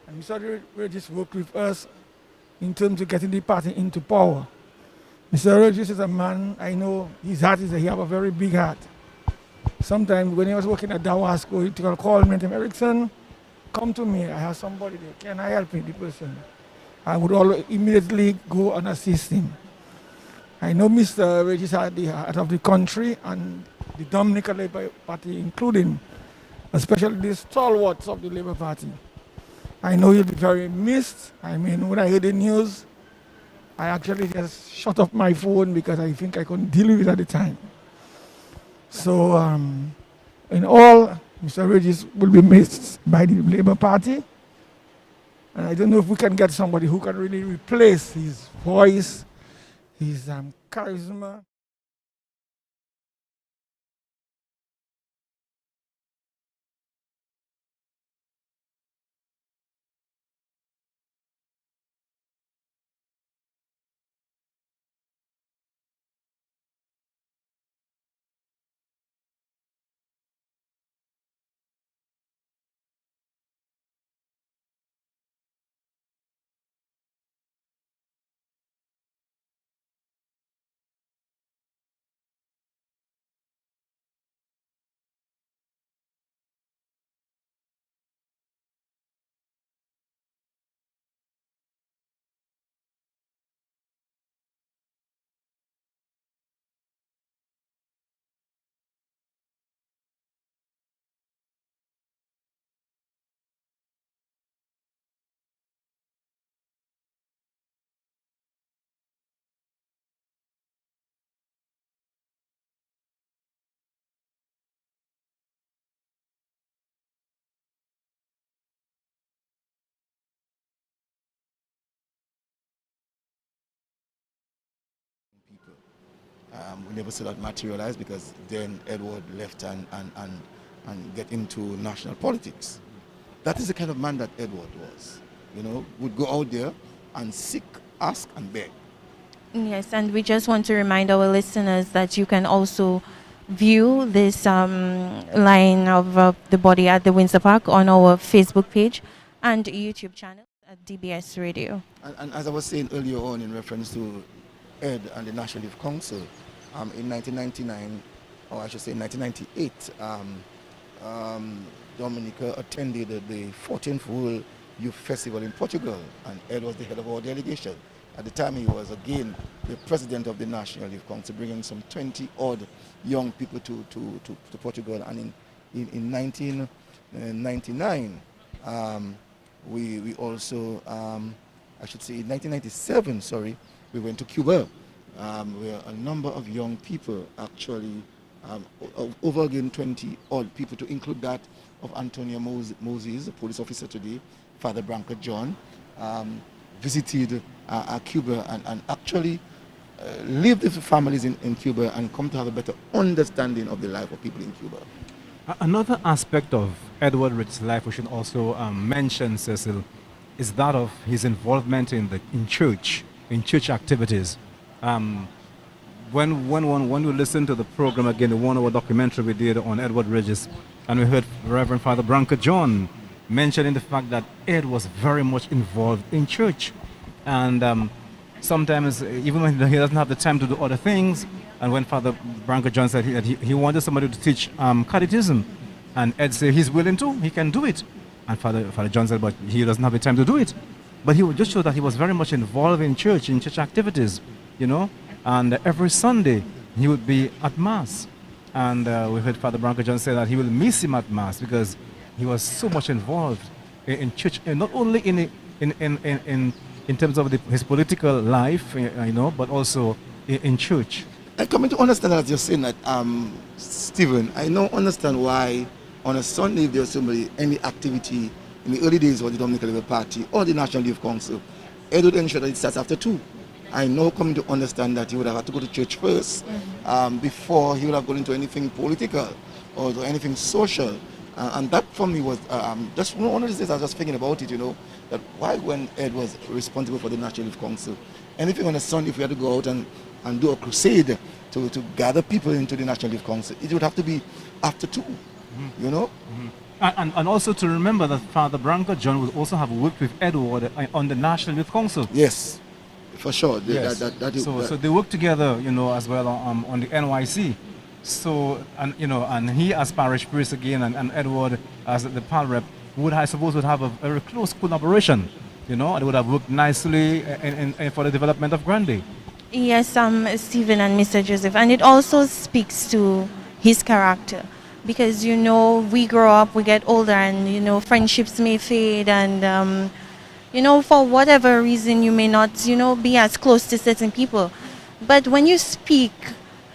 And Mr. Regis worked with us in terms of getting the party into power. Mr. Regis is a man, I know his heart he have a very big heart. Sometimes when he was working at Dawasco, he would call me and tell me, Erickson, come to me, I have somebody there, can I help you, the person? I would always immediately go and assist him. I know Mr. Regis had the heart of the country and the Dominican Labour Party, including especially the stalwarts of the Labour Party. I know he'll be very missed. I mean, when I heard the news, I actually just shut off my phone because I think I couldn't deal with it at the time. So, in all, Mr. Regis will be missed by the Labour Party. And I don't know if we can get somebody who can really replace his voice, his charisma. We never saw that materialize because then Edward left and get into national politics. That is the kind of man that Edward was. You know, would go out there and seek, ask, and beg. Yes, and we just want to remind our listeners that you can also view this line of the body at the Windsor Park on our Facebook page and YouTube channel at DBS Radio. And as I was saying earlier on in reference to Ed and the National Youth Council, in 1999, or I should say 1998, Dominica attended the 14th World Youth Festival in Portugal, and Ed was the head of our delegation. At the time, he was again the president of the National Youth Council, bringing some 20 odd young people to Portugal. And in 1999, we also, I should say in 1997, sorry, we went to Cuba, where a number of young people actually, over again 20 odd people, to include that of Antonio Moses, a police officer today, Father Branca John, visited Cuba and actually lived with families in Cuba and come to have a better understanding of the life of people in Cuba. Another aspect of Edward Rich's life we should also mention, Cecil, is that of his involvement in church activities. When we listened to the program again, the 1 hour documentary we did on Edward Regis, and we heard Reverend Father Branca John mentioning the fact that Ed was very much involved in church, and sometimes even when he doesn't have the time to do other things, and when Father Branca John said he wanted somebody to teach catechism, and Ed said he's willing to, he can do it, and Father John said but he doesn't have the time to do it, but he would just show that he was very much involved in church activities, and every Sunday he would be at Mass. And we heard Father Branca John say that he will miss him at Mass because he was so much involved in church, and not only in terms of his political life, but also in church. I come to understand, as you're saying that, Stephen, I now understand why on a Sunday, if there's any activity in the early days of the Dominican Labour Party or the National Youth Council, Ed would ensure that it starts after 2. I now come to understand that he would have had to go to church first before he would have gone into anything political or to anything social. And that for me was just one of these days I was just thinking about it, that why when Ed was responsible for the National Youth Council, anything on a Sunday, if we had to go out and do a crusade to gather people into the National Youth Council, it would have to be after 2, And also to remember that Father Branca John would also have worked with Edward on the National Youth Council. Yes, for sure. Yes. So they work together, as well on the NYC. So, and he as parish priest again, and Edward as the pal rep would, I suppose, would have a very close collaboration, and it would have worked nicely for the development of Grande. Yes, Stephen and Mr. Joseph, and it also speaks to his character, because we grow up, we get older, and friendships may fade, and for whatever reason you may not be as close to certain people, but when you speak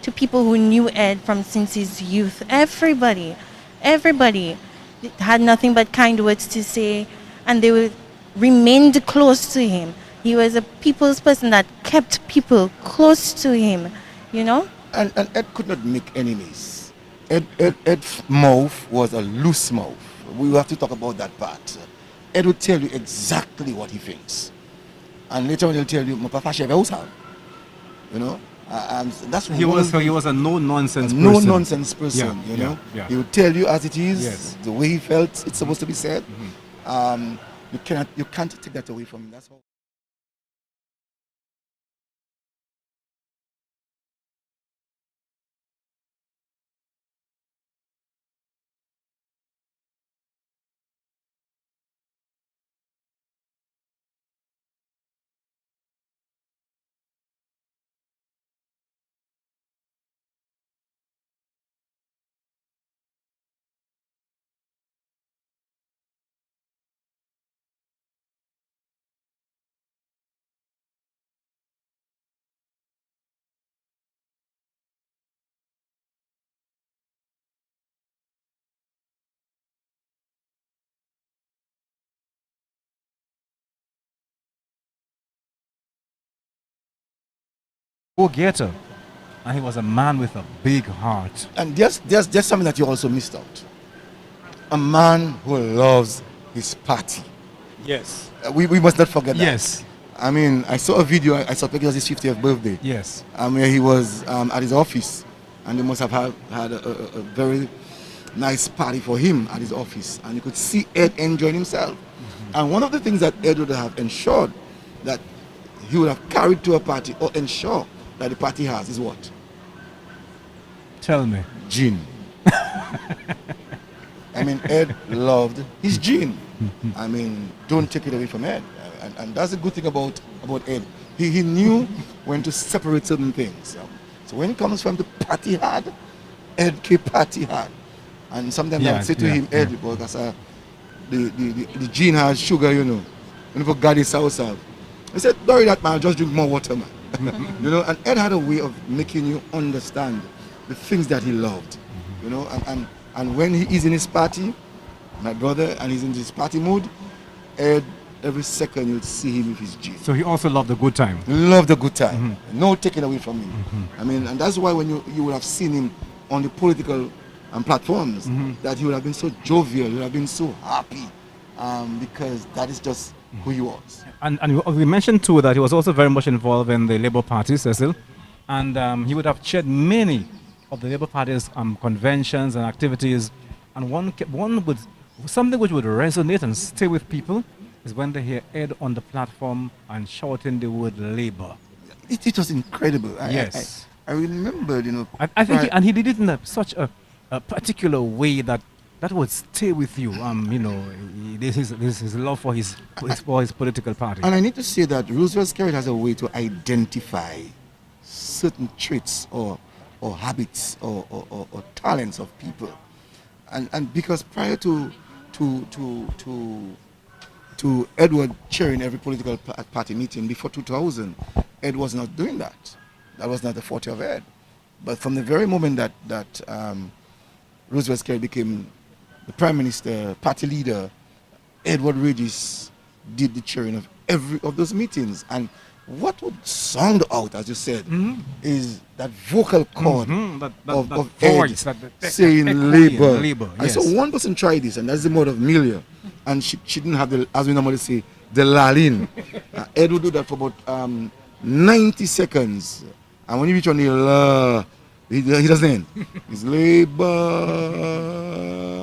to people who knew Ed since his youth, everybody had nothing but kind words to say, and they remained close to him. He was a people's person that kept people close to him, And Ed could not make enemies. Ed's mouth was a loose mouth. We have to talk about that part. Ed would tell you exactly what he thinks. And later on he'll tell you, and that's he was a no-nonsense person. No-nonsense person, Yeah. He would tell you as it is, Yes. the way he felt it's supposed to be said. You can't take that away from him. That's all. Go-getter, and he was a man with a big heart. And there's something that you also missed out. A man who loves his party. Yes. We must not forget that. Yes. I mean, I saw a video, I saw pictures of his 50th birthday. Yes. Where he was at his office, and they must have had a very nice party for him at his office. And you could see Ed enjoying himself. And one of the things that Ed would have ensured that he would have carried to a party, or ensure that the party has, is what? Tell me. Gin. I mean, Ed loved his gin. I mean, don't take it away from Ed. And that's a good thing about Ed. He knew when to separate certain things. So when it comes from the party hard, Ed kept party hard. And sometimes I Yeah, would say to yeah, him, yeah. Ed, because the gene has sugar, And for God is south. I said, don't worry that man, just drink more water, man. And Ed had a way of making you understand the things that he loved. And when he is in his party, my brother, and he's in his party mood, Ed, every second you'd see him with his gene. So he also loved a good time. Loved a good time. No taking away from him. I mean, and that's why when you would have seen him on the political platforms, that he would have been so jovial, he would have been so happy, because that is just who he was. And we mentioned too that he was also very much involved in the Labour Party, Cecil, and he would have chaired many of the Labour Party's conventions and activities. And one would something which would resonate and stay with people is when they hear Ed on the platform and shouting the word Labour. It was incredible. Yes, I remember, I think, he did it in such a particular way that would stay with you. This is his love for his political party. And I need to say that Roosevelt's Carrot has a way to identify certain traits or habits or talents of people, and because prior to Edward chairing every political party meeting before 2000, Ed was not doing that. That was not the forte of Ed. But from the very moment that Roosevelt's Carrot became the Prime Minister, party leader, Edward Regis did the chairing of every of those meetings. And what would sound out, as you said, is that vocal cord that of voice, Ed saying Labour. Labour. I Yes. saw one person try this, and that's the mode of Milia. And she didn't have the, as we normally say, the lalin. Ed would do that for about 90 seconds. And when you reach on the la, he doesn't end. It's Labour.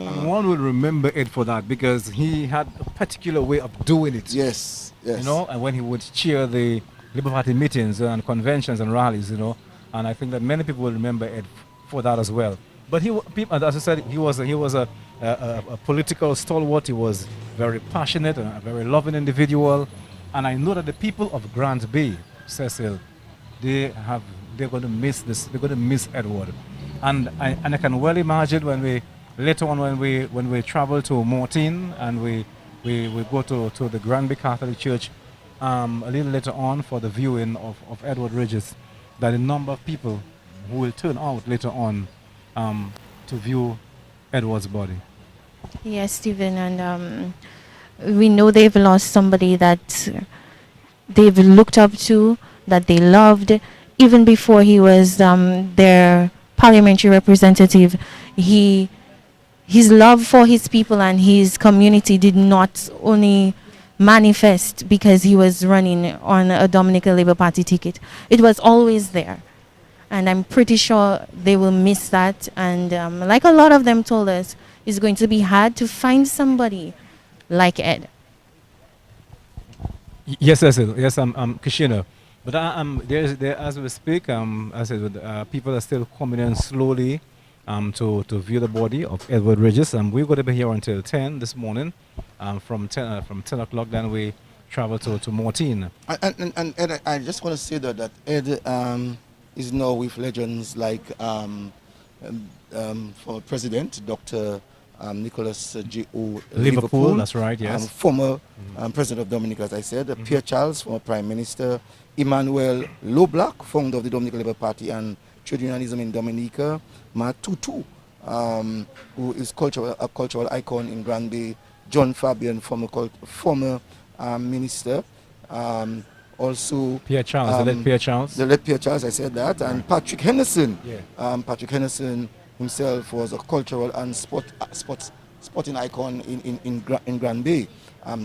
And one will remember Ed for that because he had a particular way of doing it. Yes. And when he would chair the Labour Party meetings and conventions and rallies, and I think that many people will remember Ed for that as well. But as I said, he was a political stalwart. He was very passionate and a very loving individual. And I know that the people of Grant Bay, Cecil, they're going to miss this. They're going to miss Edward. And I can well imagine when we travel to Mortain and we go to the Grand Bay Catholic Church a little later on for the viewing of Edward Regis, that a number of people who will turn out later on to view Edward's body. Yes, Stephen, and we know they've lost somebody that they've looked up to, that they loved. Even before he was their parliamentary representative, his love for his people and his community did not only manifest because he was running on a Dominican Labour Party ticket. It was always there. And I'm pretty sure they will miss that. And like a lot of them told us, it's going to be hard to find somebody like Ed. Yes, Cecil. Yes, Kishina. But there, as we speak, as I said, people are still coming in slowly to view the body of Edward Regis. We're going to be here until 10 this morning. From 10 o'clock, then we travel to Mortain. And Ed, I just want to say that Ed is now with legends like former President Dr. Nicholas J.O. Liverpool, that's right, yes. Former President of Dominica, as I said, Pierre Charles, former Prime Minister, Emmanuel Loblack, founder of the Dominican Labour Party and trade unionism in Dominica, Matutu, who is a cultural icon in Grand Bay, John Fabian, former minister, also Pierre Charles, the late Pierre Charles. The late Pierre Charles, I said that, and Patrick Henderson. Yeah. Patrick Henderson himself was a cultural and sporting icon in Grand Bay.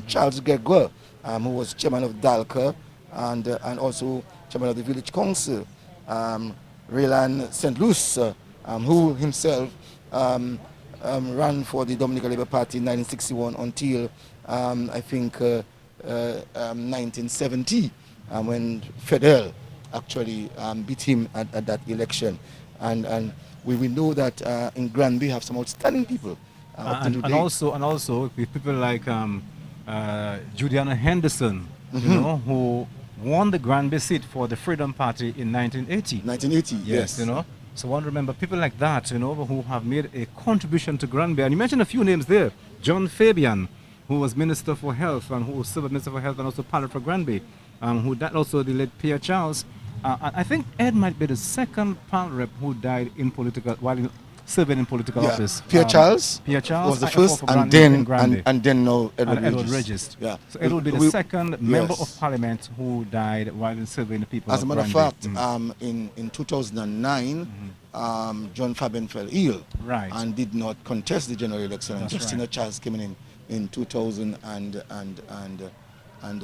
Charles Gregor, who was chairman of DALCA and also chairman of the village council. Raylan St. Louis, who himself ran for the Dominican Labour Party in 1961 until I think 1970, when Fidel actually beat him at that election. And we know that in Grand Bay have some outstanding people. And also with people like Juliana Henderson, who won the Grand Bay seat for the Freedom Party in 1980. 1980, yes. So one remember people like that, who have made a contribution to Granby. And you mentioned a few names there. John Fabian, who was Minister for Health and who served as Minister for Health and also pilot for Granby. Who died also the late Pierre Charles. I think Ed might be the second PAL rep who died in while serving in political office. Pierre Charles. Pierre Charles was the for first, Granby, in Granby. and then no Edward Edward Regis. Registe. Yeah. So Edward will be the second member of parliament who died while serving the people As a matter of Granby. fact, in 2009, John Fabian fell ill and did not contest the general election. And Justina Charles came in 2009, and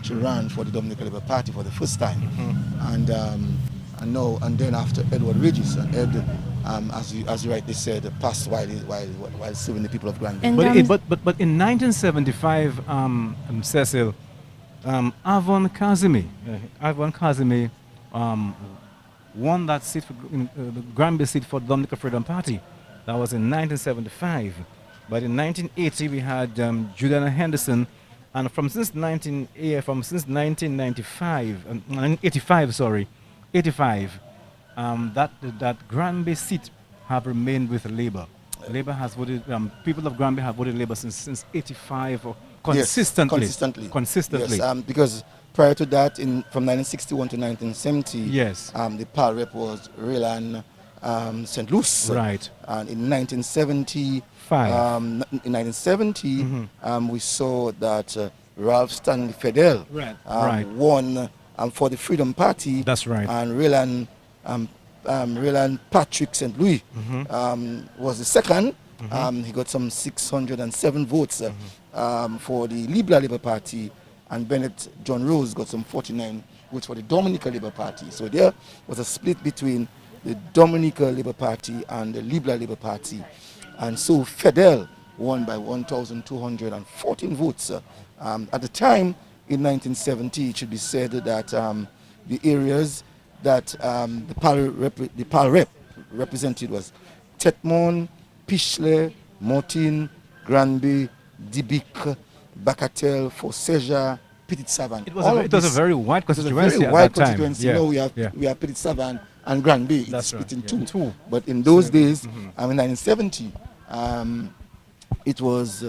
she ran for the Dominican Labour Party for the first time. And then after Edward Regis, and Ed, as you rightly said, passed while serving the people of Granby. But in 1975, Cecil, Avon Kazimi won that seat the Granby seat for the Dominican Freedom Party. That was in 1975. But in 1980 we had Juliana Henderson, and since 1985, that Granby seat have remained with Labour. Labour has voted. People of Granby have voted Labour since 85 or consistently. Yes, consistently. Yes, because prior to that, from 1961 to 1970, yes, the PAL rep was Raylan St. Luce. Right. And in 1970, we saw that Ralph Stanley Fidel won for the Freedom Party. That's right. And Raylan Patrick St. Louis was the second. He got some 607 votes for the Liberal Labour Party, and Bennett John Rose got some 49 votes for the Dominican Labour Party. So there was a split between the Dominican Labour Party and the Liberal Labour Party. And so Fidel won by 1,214 votes. At the time, in 1970, it should be said that the areas that the PAL rep represented was Tetmon, Pishley, Mortin, Granby, Dibic, Bacatel, Forseja, Petit Savan. It was a very wide constituency at that time. We have Petit Savan and Granby. It's split in two. But in those days, in 1970, it was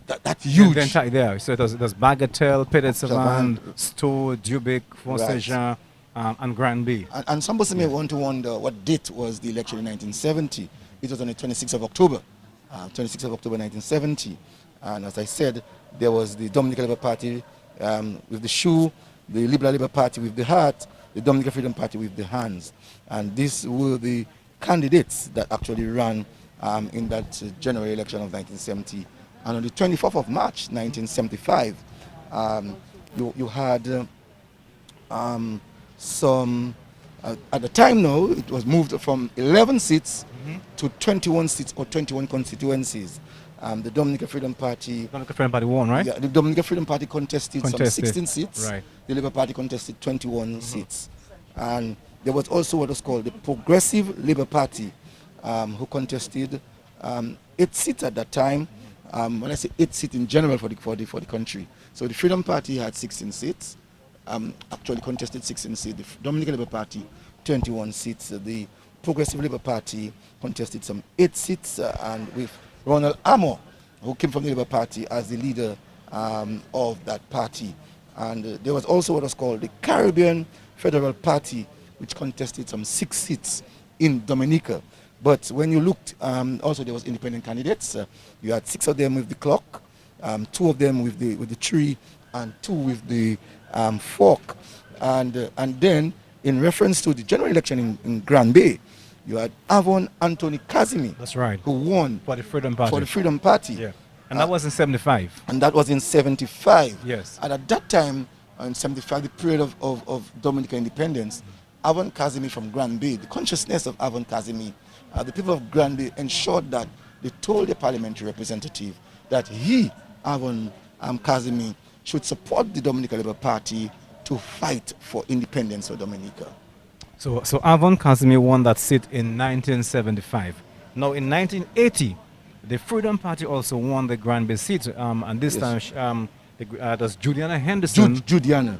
that huge. There. So it was Bagatelle, Petit Savan, Stowe, Dubic, Forseja, and Granby. And some person may want to wonder what date was the election in 1970. It was on the 26th of October, 1970. And as I said, there was the Dominican Labour Party with the shoe, the Liberal Labour Party with the heart, the Dominican Freedom Party with the hands. And these were the candidates that actually ran in that general election of 1970. And on the 24th of March, 1975, you had at the time now, it was moved from 11 seats to 21 seats or 21 constituencies. The Dominican Freedom Party won, right? Yeah, the Dominican Freedom Party contested some 16 seats. Right. The Labour Party contested 21 seats. And there was also what was called the Progressive Labour Party, who contested 8 seats at that time. When I say 8 seats in general for the country. So the Freedom Party had 16 seats, actually contested 16 seats. The Dominican Labour Party, 21 seats. The Progressive Labour Party contested some 8 seats, and with Ronald Amor, who came from the Labour Party, as the leader of that party. And there was also what was called the Caribbean Federal Party, which contested some 6 seats in Dominica. But when you looked, also there was independent candidates. You had 6 of them with the clock, 2 of them with the tree, and 2 with the fork. And then, in reference to the general election in Granby, you had Avon Anthony Kazimi. That's right. Who won for the Freedom Party. Yeah. And that was in 75. And that was in 75. Yes. And at that time, in 75, the period of Dominican independence, Avon Kazimi from Granby, the consciousness of Avon Kazimi, the people of Granby ensured that they told the parliamentary representative that he, Avon Kazimi, should support the Dominican Labour Party to fight for independence for Dominica. So Avon Kazimi won that seat in 1975. Now in 1980, the Freedom Party also won the Granby seat, and this time it was Juliana Henderson. Juliana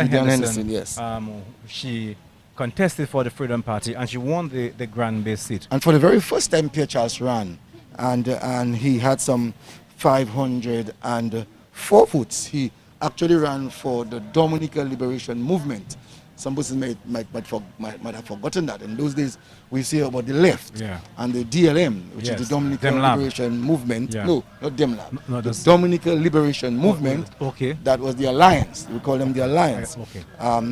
Henderson. Yes. She contested for the Freedom Party, and she won the Grand Bay seat. And for the very first time, Pierre Charles ran, and he had some 504 votes. He actually ran for the Dominican Liberation Movement. Some persons might have forgotten that. In those days, we say about the left and the DLM, which is the Dominican Liberation Movement. Yeah. No, not DEMLAB. No, the Dominican Liberation Movement. Okay. That was the Alliance. We call them the Alliance. Okay.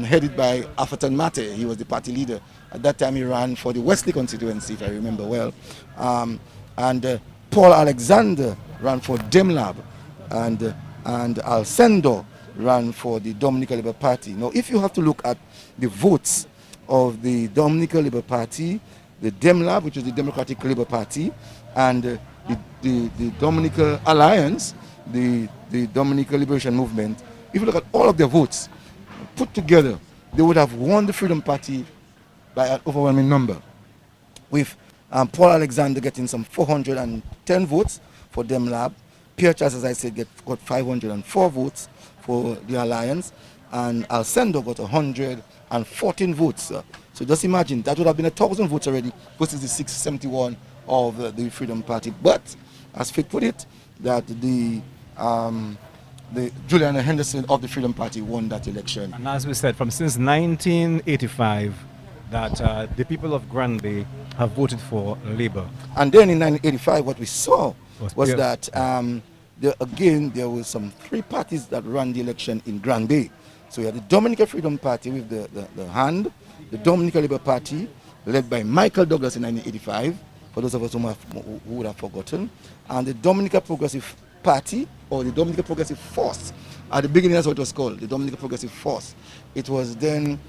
Headed by Afatan Mate. He was the party leader. At that time, he ran for the Wesley constituency, if I remember well. And Paul Alexander ran for DEMLAB. And Alcendo ran for the Dominican Labour Party. Now, if you have to look at the votes of the Dominican Labour Party, the DEMLAB, which is the Democratic Labour Party, and the Dominican Alliance, the Dominican Liberation Movement, if you look at all of their votes put together, they would have won the Freedom Party by an overwhelming number, with Paul Alexander getting some 410 votes for DEMLAB. Pierre Charles, as I said, got 504 votes for the Alliance, and Alcendo got 114 votes. So just imagine, that would have been 1,000 votes already versus the 671 of the Freedom Party. But, as Fit put it, that the Juliana Henderson of the Freedom Party won that election. And as we said, since 1985, that the people of Grand Bay have voted for Labour. And then in 1985, what we saw was that there were some three parties that ran the election in Grand Bay. So we had the Dominican Freedom Party with the hand, the Dominican Labour Party, led by Michael Douglas in 1985, for those of us who would have forgotten, and the Dominican Progressive Party, or the Dominican Progressive Force. At the beginning, that's what it was called, the Dominican Progressive Force. It was then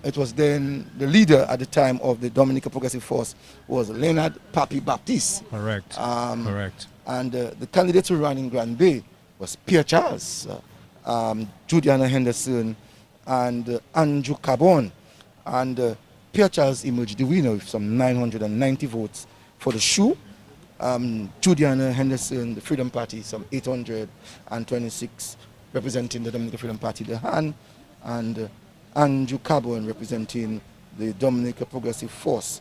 the leader at the time of the Dominican Progressive Force was Leonard Papi Baptiste. Correct. Correct. And the candidates who ran in Grand Bay was Pierre Charles, Juliana Henderson, and Andrew Carbon. And Pierre Charles emerged the winner with some 990 votes for the shoe. Juliana Henderson, the Freedom Party, some 826, representing the Dominican Freedom Party, the hand, and Andrew Carbon representing the Dominican Progressive Force,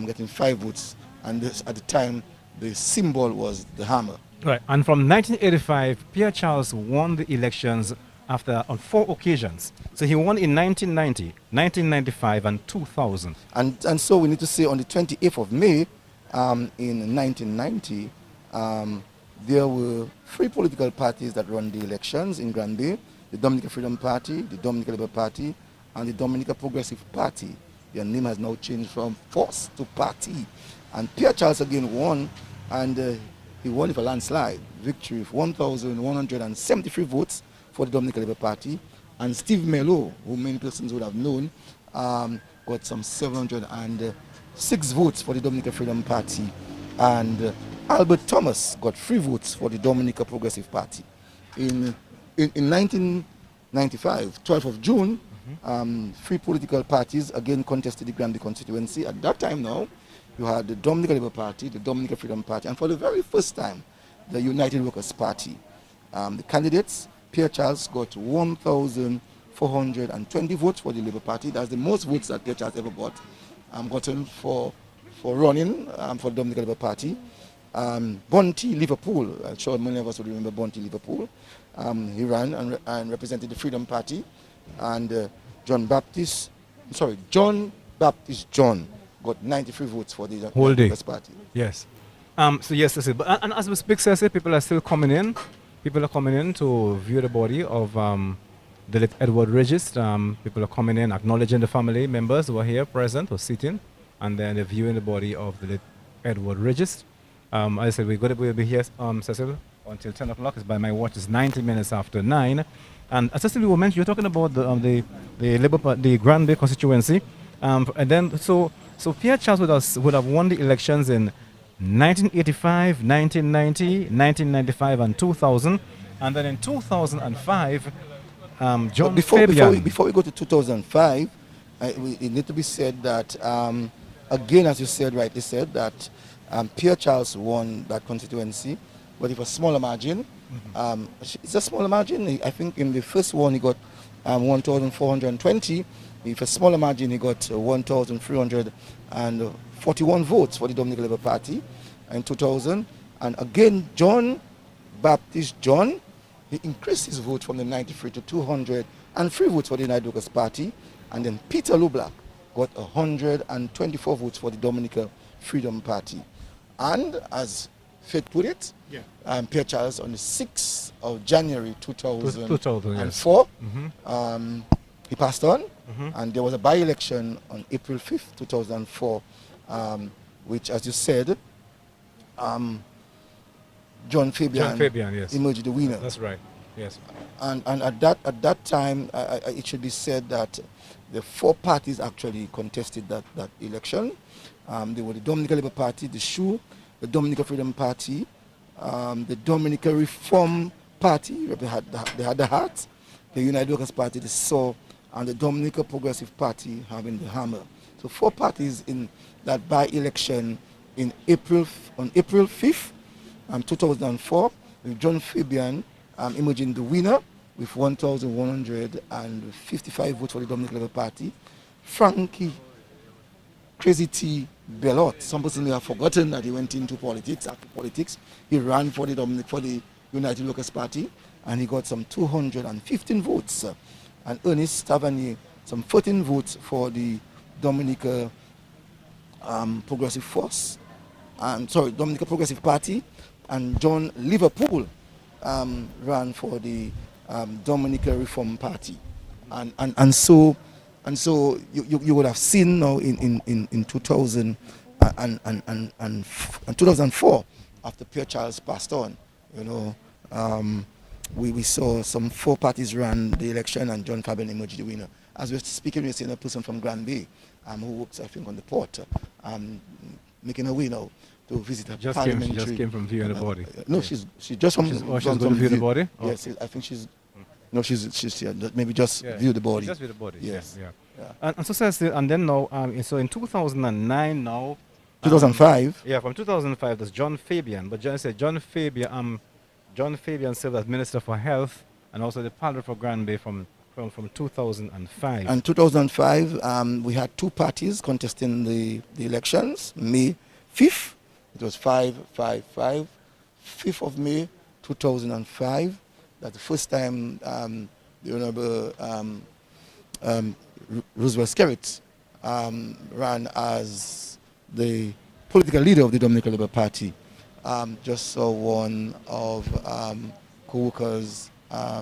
getting 5 votes. And this, at the time, the symbol was the hammer. Right, and from 1985, Pierre Charles won the elections on 4 occasions. So he won in 1990, 1995, and 2000. And so we need to say on the 28th of May, in 1990, there were 3 political parties that ran the elections in Grand Bay: the Dominican Freedom Party, the Dominican Labour Party, and the Dominican Progressive Party. Their name has now changed from Force to Party. And Pierre Charles again won, and he won with a landslide victory with 1,173 votes for the Dominican Labour Party. And Steve Mello, who many persons would have known, got some 706 votes for the Dominican Freedom Party. And Albert Thomas got 3 votes for the Dominican Progressive Party. In 1995, 12th of June, 3 political parties again contested the Grand Bay constituency. At that time now, you had the Dominican Labour Party, the Dominican Freedom Party, and for the very first time, the United Workers' Party. The candidates, Pierre Charles got 1,420 votes for the Labour Party. That's the most votes that Pierre Charles ever got, gotten for running for the Dominican Labour Party. Bonty Liverpool, I'm sure many of us would remember Bonty Liverpool. He ran and represented the Freedom Party. And John Baptist John got 93 votes for the Workers' Party. Yes. So yes, that's it. But and as we speak, Cecil, people are still coming in. People are coming in to view the body of the late Edward Registe. People are coming in, acknowledging the family members who are here present or sitting, and then they're viewing the body of the late Edward Registe. As I said, we'll be here, Cecil, until 10 o'clock. It's by my watch. It's 90 minutes after 9. And as Cecil, you mentioned, you're talking about the Grand Bay constituency, and then so Pierre Charles would have won the elections in 1985, 1990, 1995, and 2000, and then in 2005, John Fabian. Before we go to 2005, it need to be said that again, as you said, rightly said, that Pierre Charles won that constituency, but with a smaller margin. It's a smaller margin. I think in the first one he got 1,420. With a smaller margin, he got 1,341 votes for the Dominican Labour Party in 2000. And again, John Baptist John, he increased his vote from the 93 to 203 votes for the United Workers' Party. And then Peter Lublack got 124 votes for the Dominican Freedom Party. And as Faith put it, Pierre Charles on the 6th of January 2004, he passed on, and there was a by-election on April 5th, 2004, which, as you said, John Fabian, yes, emerged the winner. That's right. Yes. And at that time, it should be said that the 4 parties actually contested that election. They were the Dominican Labour Party, the SHU, the Dominican Freedom Party, the Dominican Reform Party, they had the Heart, the United Workers' Party, the SAW, and the Dominican Progressive Party having the Hammer. So 4 parties in that by-election on April 5th, 2004, with John Fabian emerging the winner with 1,155 votes for the Dominican Labour Party. Frankie Crazy T Bellot, some people may have forgotten that he went into politics. After politics, he ran for the United Workers' Party, and he got some 215 votes. And Ernest Tavernier, some 14 votes for the Dominican Progressive Force. Dominican Progressive Party. And John Liverpool ran for the Dominican Reform Party. And so you would have seen now in 2004, after Pierre Charles passed on, we saw some 4 parties ran the election, and John Fabian emerged the winner. As we're speaking, we're seeing a person from Grand Bay who works, I think, on the port, making a way now to visit a parliamentary. Just came from viewing the body. No, she's just from. She's going to view the body. Oh. Yes, I think she's. No, she's here. Maybe just view the body. Just view the body. Yes. Yeah. And so says and then now, so in 2009 now. 2005. From 2005, there's John Fabian. But John Fabian served as Minister for Health and also the Padre for Grand Bay from 2005. And 2005, we had 2 parties contesting the elections. May 5th, it was 5-5-5. 5th of May 2005. That's the first time the Honorable Roosevelt Skerrit ran as the political leader of the Dominican Labour Party. Just saw one of co-workers,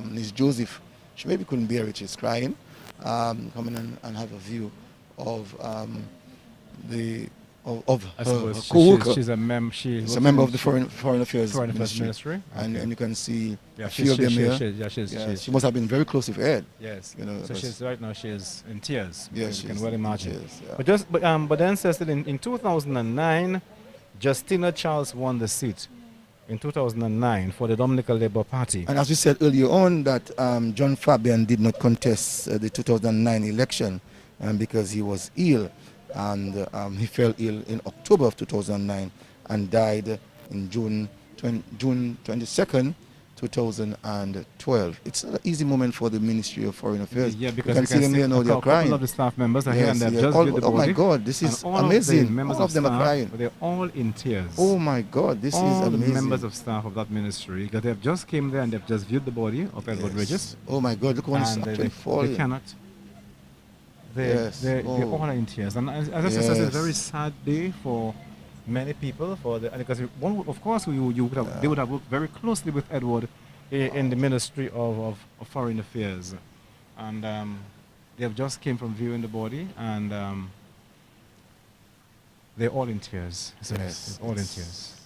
Ms. Joseph. She maybe couldn't bear it, she's crying. Come in and have a view of her co-worker. She's a member of the Foreign Affairs Ministry. And you can see a few of them here. She must have been very close with Ed. Yes. So she's right now. She's in tears. Yes, you can well imagine. Tears, yeah. But then says that in 2009, Justina Charles won the seat in 2009 for the Dominican Labour Party. And as we said earlier on, that John Fabian did not contest the 2009 election because he was ill. And he fell ill in October of 2009 and died in June 22nd, 2012. It's not an easy moment for the Ministry of Foreign Affairs. Yeah, because you can see them here now, they're crying. A couple of the staff members are here and they've just viewed the body. Oh my God, this is amazing. All of them are crying. They're all in tears. Oh my God, this is amazing. All the members of staff of that ministry, because they've just came there and they've just viewed the body of Edward Registe. Oh my God, look one's actually falling. They cannot. They're all in tears, and as I said, it's a very sad day for many people. Because of course they would have worked very closely with Edward in the Ministry of Foreign Affairs, and they have just came from viewing the body, and they're all in tears. It's all in tears.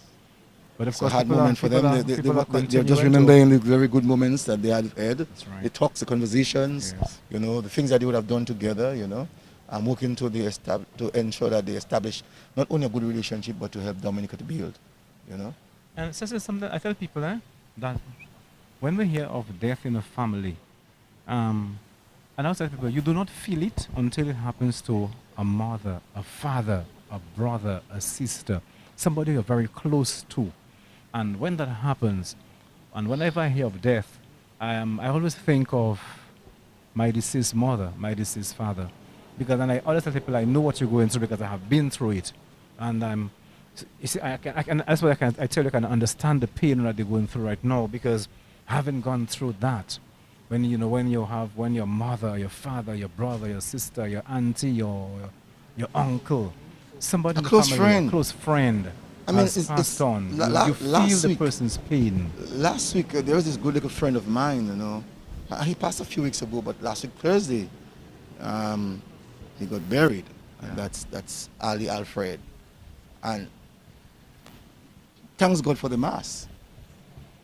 But of course, a hard moment for them. They're just remembering the very good moments that they had with Ed. That's right. The talks, the conversations, the things that they would have done together, and working to ensure that they establish not only a good relationship, but to help Dominica to build, And so it's something I tell people that when we hear of death in a family, and I tell people, you do not feel it until it happens to a mother, a father, a brother, a sister, somebody you're very close to. And when that happens, and whenever I hear of death, I always think of my deceased mother, my deceased father. Because, and I always tell people, I know what you're going through because I have been through it. And you see, that's why I tell you, I can understand the pain that they're going through right now, because having gone through that, when your mother, your father, your brother, your sister, your auntie, your uncle, somebody A in the close family, friend. a close friend, I mean, has passed on. You feel last the week, person's pain. last week there was this good little friend of mine, he passed a few weeks ago, but last week Thursday, he got buried, and that's Ali Alfred, and thanks God for the mass.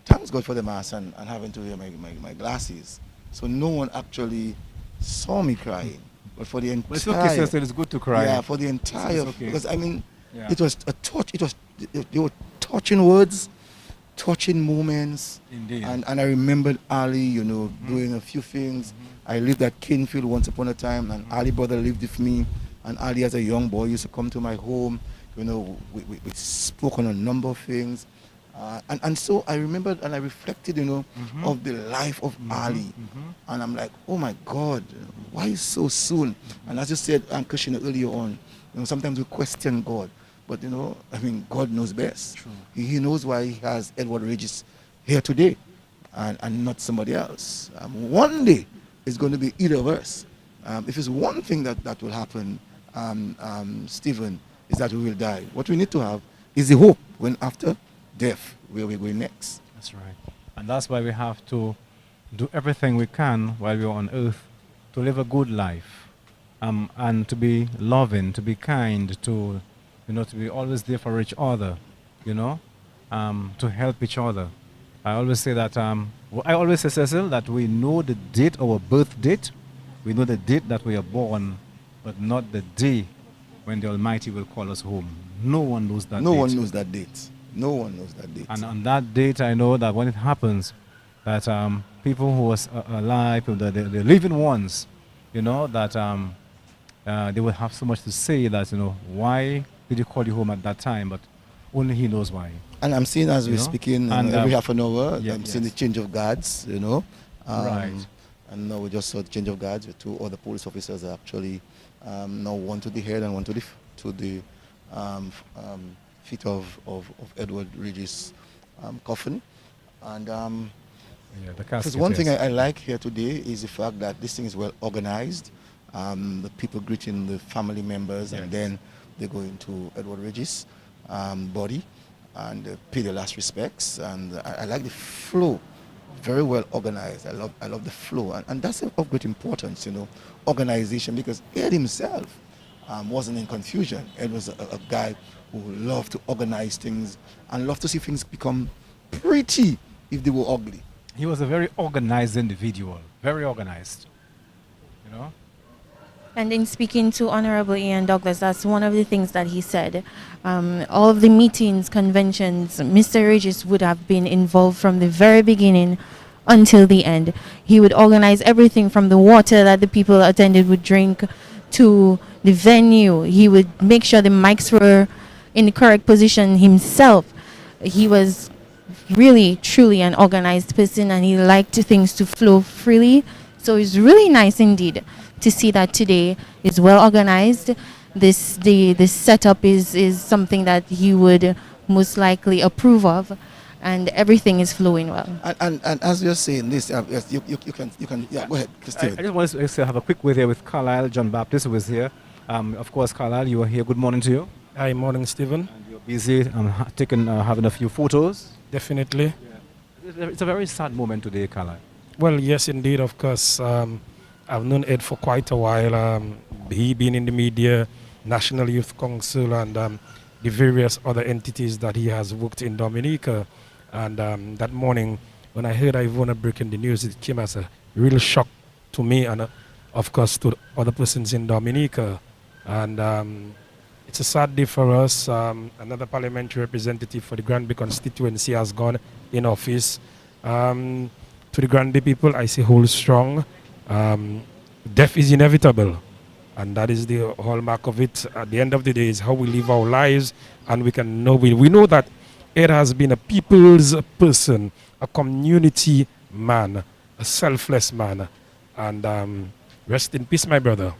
Thanks God for the mass and having to wear my glasses, so no one actually saw me crying. But for the But it's entire, okay, sister. It's good to cry. yeah, for the entire, okay. because I mean, Yeah. it was a touch. They were touching words, touching moments. Indeed. And I remembered Ali, doing a few things. I lived at Kinfield once upon a time, and Ali brother lived with me. And Ali, as a young boy, used to come to my home. We spoke on a number of things. And so I remembered and I reflected, of the life of Ali. And I'm like, oh my God, why so soon? And as you said, Krishna, earlier on, sometimes we question God. But, God knows best. True. He knows why he has Edward Regis here today and not somebody else. One day, it's going to be either of us. If it's one thing that will happen, Stephen, is that we will die. What we need to have is the hope when after death, where we're going next. That's right. And that's why we have to do everything we can while we're on earth to live a good life, and to be loving, to be kind, to be always there for each other, to help each other. I always say that, I always say, Cecil, that we know the date, our birth date, we know the date that we are born, but not the day when the Almighty will call us home. No one knows that date. No one knows that date. No one knows that date. And on that date, I know that when it happens, that people who are alive, the living ones, that they will have so much to say that, why did he call you home at that time? But only he knows why. And I'm seeing as we're speaking, and, every half an hour, yeah, I'm seeing the change of guards, Right. And now we just saw the change of guards with two other police officers are actually now one to the head and one to the feet of Edward Regis' coffin. And The because casket, one thing yes. I like here today is the fact that this thing is well organized. The people greeting the family members, and then they go into Edward Regis' body and pay their last respects. And I like the flow, very well organized. I love the flow, and that's of great importance, organization, because Ed himself wasn't in confusion. Ed was a guy who loved to organize things and loved to see things become pretty if they were ugly. He was a very organized individual, very organized, And in speaking to Honorable Ian Douglas, that's one of the things that he said. All of the meetings, conventions, Mr. Regis would have been involved from the very beginning until the end. He would organize everything from the water that the people attended would drink to the venue. He would make sure the mics were in the correct position himself. He was really, truly an organized person, and he liked things to flow freely. So it's really nice indeed to see that today is well organized. The setup is something that he would most likely approve of, and everything is flowing well. And as you're saying this, yes, you can go ahead, I Christine. just wanted to have a quick word here with Carlisle. John Baptist, who is here. Of course, Carlisle, you are here. Good morning to you. Hi, morning, Stephen. And you're busy having a few photos. Definitely. It's a very sad moment today, Carlisle. Well, yes, indeed, of course. I've known Ed for quite a while. He been in the media, National Youth Council, and the various other entities that he has worked in Dominica. And that morning, when I heard Ivona breaking the news, it came as a real shock to me and, of course, to other persons in Dominica. And it's a sad day for us. Another parliamentary representative for the Granby constituency has gone in office. To the Granby people, I say hold strong. Death is inevitable, and that is the hallmark of it. At the end of the day, is how we live our lives, and we can know. We know that Ed has been a people's person, a community man, a selfless man, And rest in peace, my brother.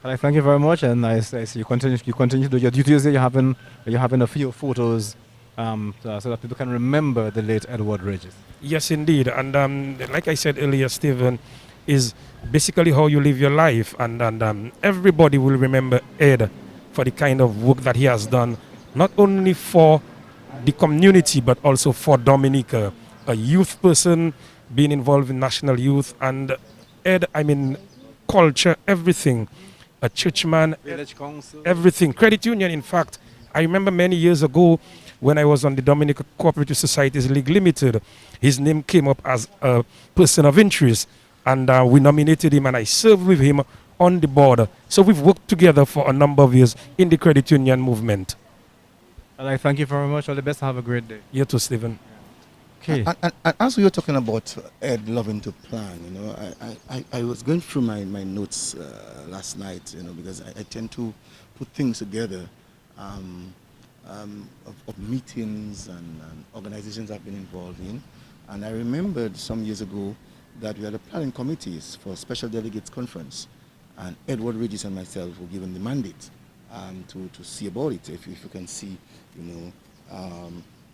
All right, thank you very much, and I see you continue to do your duties here. You're having a few photos, so that people can remember the late Edward Regis. Yes, indeed. And like I said earlier, Stephen, is basically how you live your life. And everybody will remember Ed for the kind of work that he has done, not only for the community, but also for Dominica, a youth person being involved in national youth. And Ed, I mean, culture, everything. A churchman, Village Council. everything. Credit union, in fact. I remember many years ago when I was on the Dominica Cooperative Societies League Limited, his name came up as a person of interest, and we nominated him, and I served with him on the board. So we've worked together for a number of years in the credit union movement. All right, thank you very much. All the best. Have a great day. You too, Stephen. Okay. And as we were talking about Ed loving to plan, you know, I was going through my notes last night, you know, because I tend to put things together of meetings and organizations I've been involved in. And I remembered some years ago that we had a planning committees for a special delegates conference. And Edward Regis and myself were given the mandate to see about it. If you can see, you know,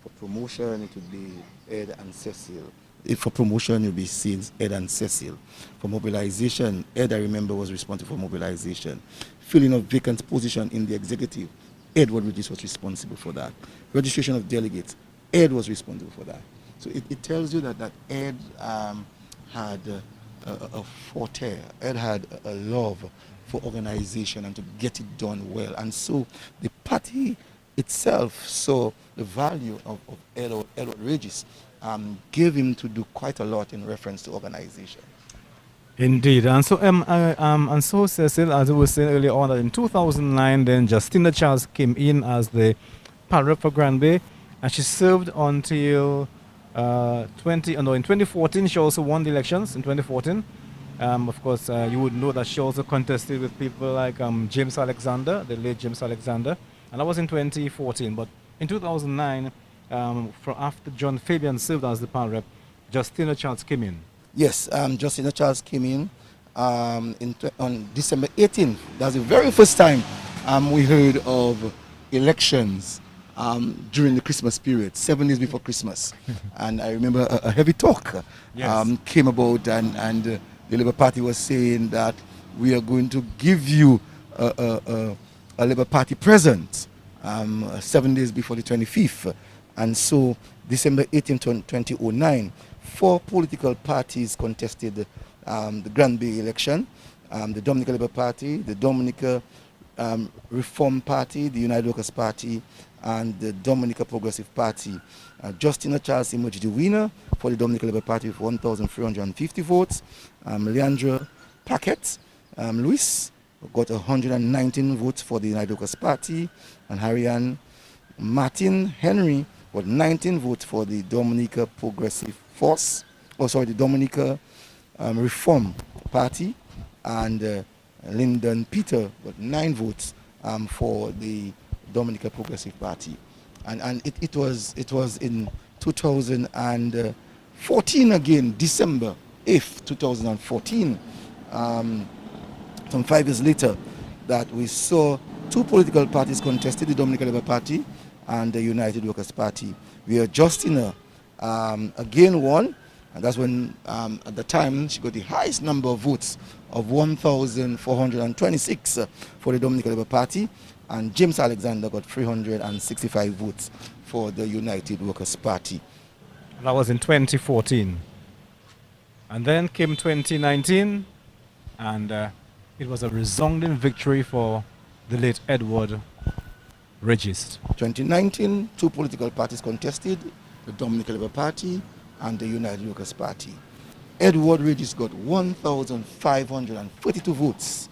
for promotion, it would be Ed and Cecil. If for promotion, it would be Ed and Cecil. For mobilization, Ed, I remember, was responsible for mobilization. Filling of vacant position in the executive, Edward Regis was responsible for that. Registration of delegates, Ed was responsible for that. So it tells you that Ed had a forte. Ed had a love for organization and to get it done well. And so the party itself saw the value of Edward Regis, gave him to do quite a lot in reference to organization. Indeed, and so Cecil, as we were saying earlier on, that in 2009, then Justina Charles came in as the parrot for Granby, and she served until in 2014. She also won the elections in 2014. Of course, you would know that she also contested with people like James Alexander, the late James Alexander, and that was in 2014. But in 2009, after John Fabian served as the power rep, Justina Charles came in. Yes, Justina Charles came in on December 18th. That's the very first time we heard of elections during the Christmas period, 7 days before Christmas. And I remember a heavy talk came about, and the Labour Party was saying that we are going to give you a Labour Party present 7 days before the 25th. And so December 18th, 2009, 4 political parties contested the Granby election. The Dominica Labour Party, the Dominica Reform Party, the United Workers Party, and the Dominica Progressive Party. Justina Charles emerged the winner for the Dominica Labour Party with 1,350 votes. Leandra Paquette Luis got 119 votes for the United Workers Party, and Harrian Martin Henry got 19 votes for the Dominica Progressive Force, the Dominica Reform Party, and Lyndon Peter got 9 votes for the Dominica Progressive Party. And it was in 2014 again, December 8th, 2014, some 5 years later, that we saw 2 political parties contested, the Dominica Labour Party and the United Workers Party, where Justina again won, and that's when at the time she got the highest number of votes of 1,426 for the Dominica Labour Party, and James Alexander got 365 votes for the United Workers Party. That was in 2014. And then came 2019, and it was a resounding victory for the late Edward Registe. 2019, 2 political parties contested, the Dominica Labour Party and the United Workers Party. Edward Regis got 1,542 votes,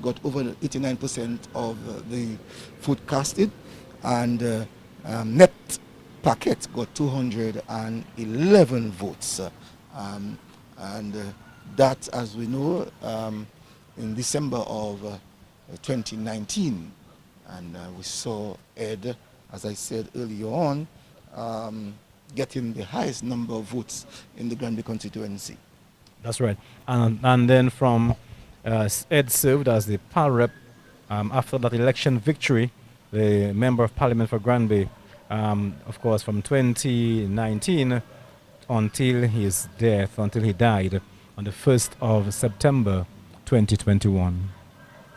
got over 89% of the vote casted, and Net Paquette got 211 votes. That, as we know, in December of 2019, and we saw Ed, as I said earlier on, getting the highest number of votes in the Granby constituency. That's right. And then from Ed served as the PAL rep. After that election victory, the member of parliament for Granby, of course, from 2019 until his death, until he died on the 1st of September 2021.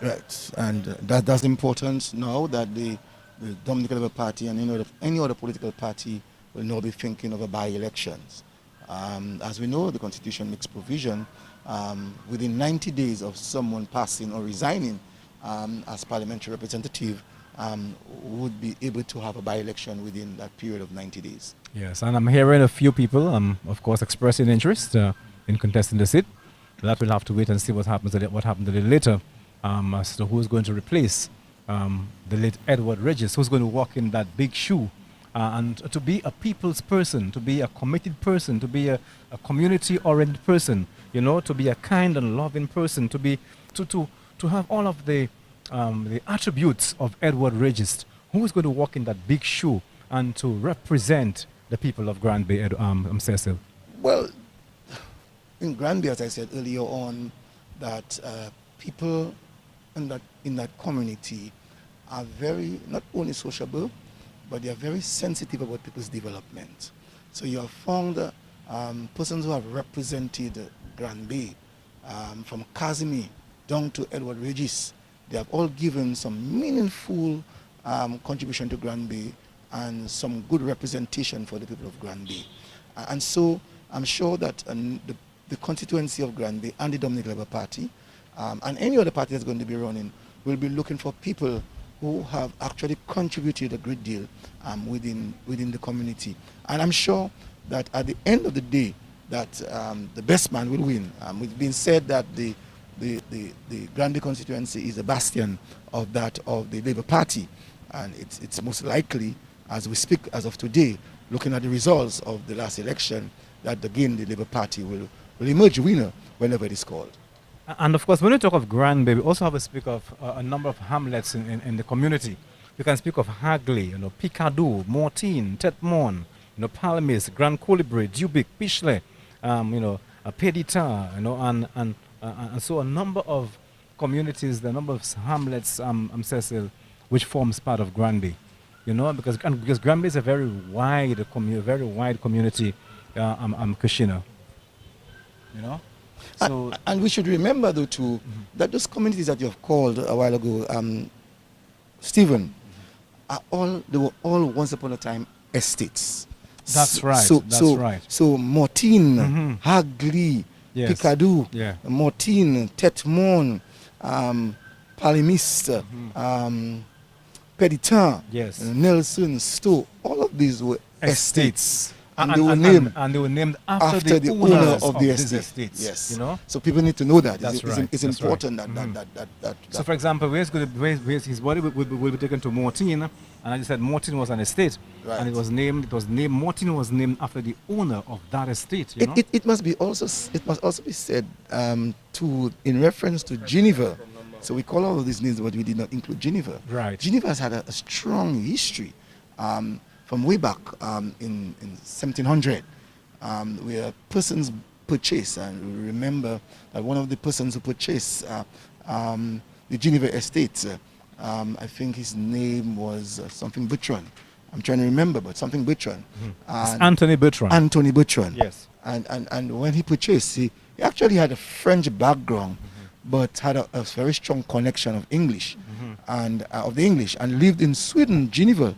Right, and that's important now that the Dominican Labour Party and any other political party will now be thinking of a by-elections. As we know, the Constitution makes provision within 90 days of someone passing or resigning as parliamentary representative would be able to have a by-election within that period of 90 days. Yes, and I'm hearing a few people, of course, expressing interest in contesting the seat. That we'll have to wait and see what happens a little later as to who's going to replace the late Edward Regis, who's going to walk in that big shoe. And to be a people's person, to be a committed person, to be a community-oriented person, to be a kind and loving person, to have all of the attributes of Edward Regis, who is going to walk in that big shoe and to represent the people of Granby, Cecil? Well, in Granby, as I said earlier on, that people in that community are very, not only sociable, but they are very sensitive about people's development. So you have found persons who have represented Granby, from Casimir down to Edward Regis. They have all given some meaningful contribution to Granby and some good representation for the people of Granby. And so I'm sure that the constituency of Granby and the Dominican Labour Party and any other party that's going to be running will be looking for people who have actually contributed a great deal within the community. And I'm sure that at the end of the day, that the best man will win. It's been said that the Granby constituency is a bastion of that of the Labour Party, and it's most likely, as we speak as of today, looking at the results of the last election, that again the Labour Party will emerge winner whenever it is called. And of course, when we talk of Granby, we also have to speak of a number of hamlets in the community. We can speak of Hagley, Picadoo, Mortine, Tetmon, Palmis, Grand Colibri, Dubic, Pishley, Pedita, and so a number of communities, the number of hamlets, Cecil, which forms part of Granby. Because Granby is a very wide community, Kushina. So, and we should remember, though, too, that those communities that you have called a while ago, Stephen, they were all once upon a time estates. That's right. So Mortine, Hagley, yes. Picadoo, yeah. Mortine, Tetmon, Palimiste, Peditin, yes. Nelson, Stowe, all of these were estates. And they were named after the owner of the estates. Yes, So people need to know that. It's important right. that. So, for example, where's his body will be taken to Mortine, and I just said Mortine was an estate, right. And it was named. Mortine was named after the owner of that estate. It must also be said in reference to Geneva. So we call all of these names, but we did not include Geneva. Right. Geneva has had a strong history. From way back in 1700, where persons purchased, and we remember that one of the persons who purchased the Geneva estate, I think his name was something Bertrand. I'm trying to remember, but something Bertrand. Anthony Bertrand. Anthony Bertrand. Yes. And when he purchased, he actually had a French background, but had a very strong connection of English, and of the English, and lived in Sweden, Geneva.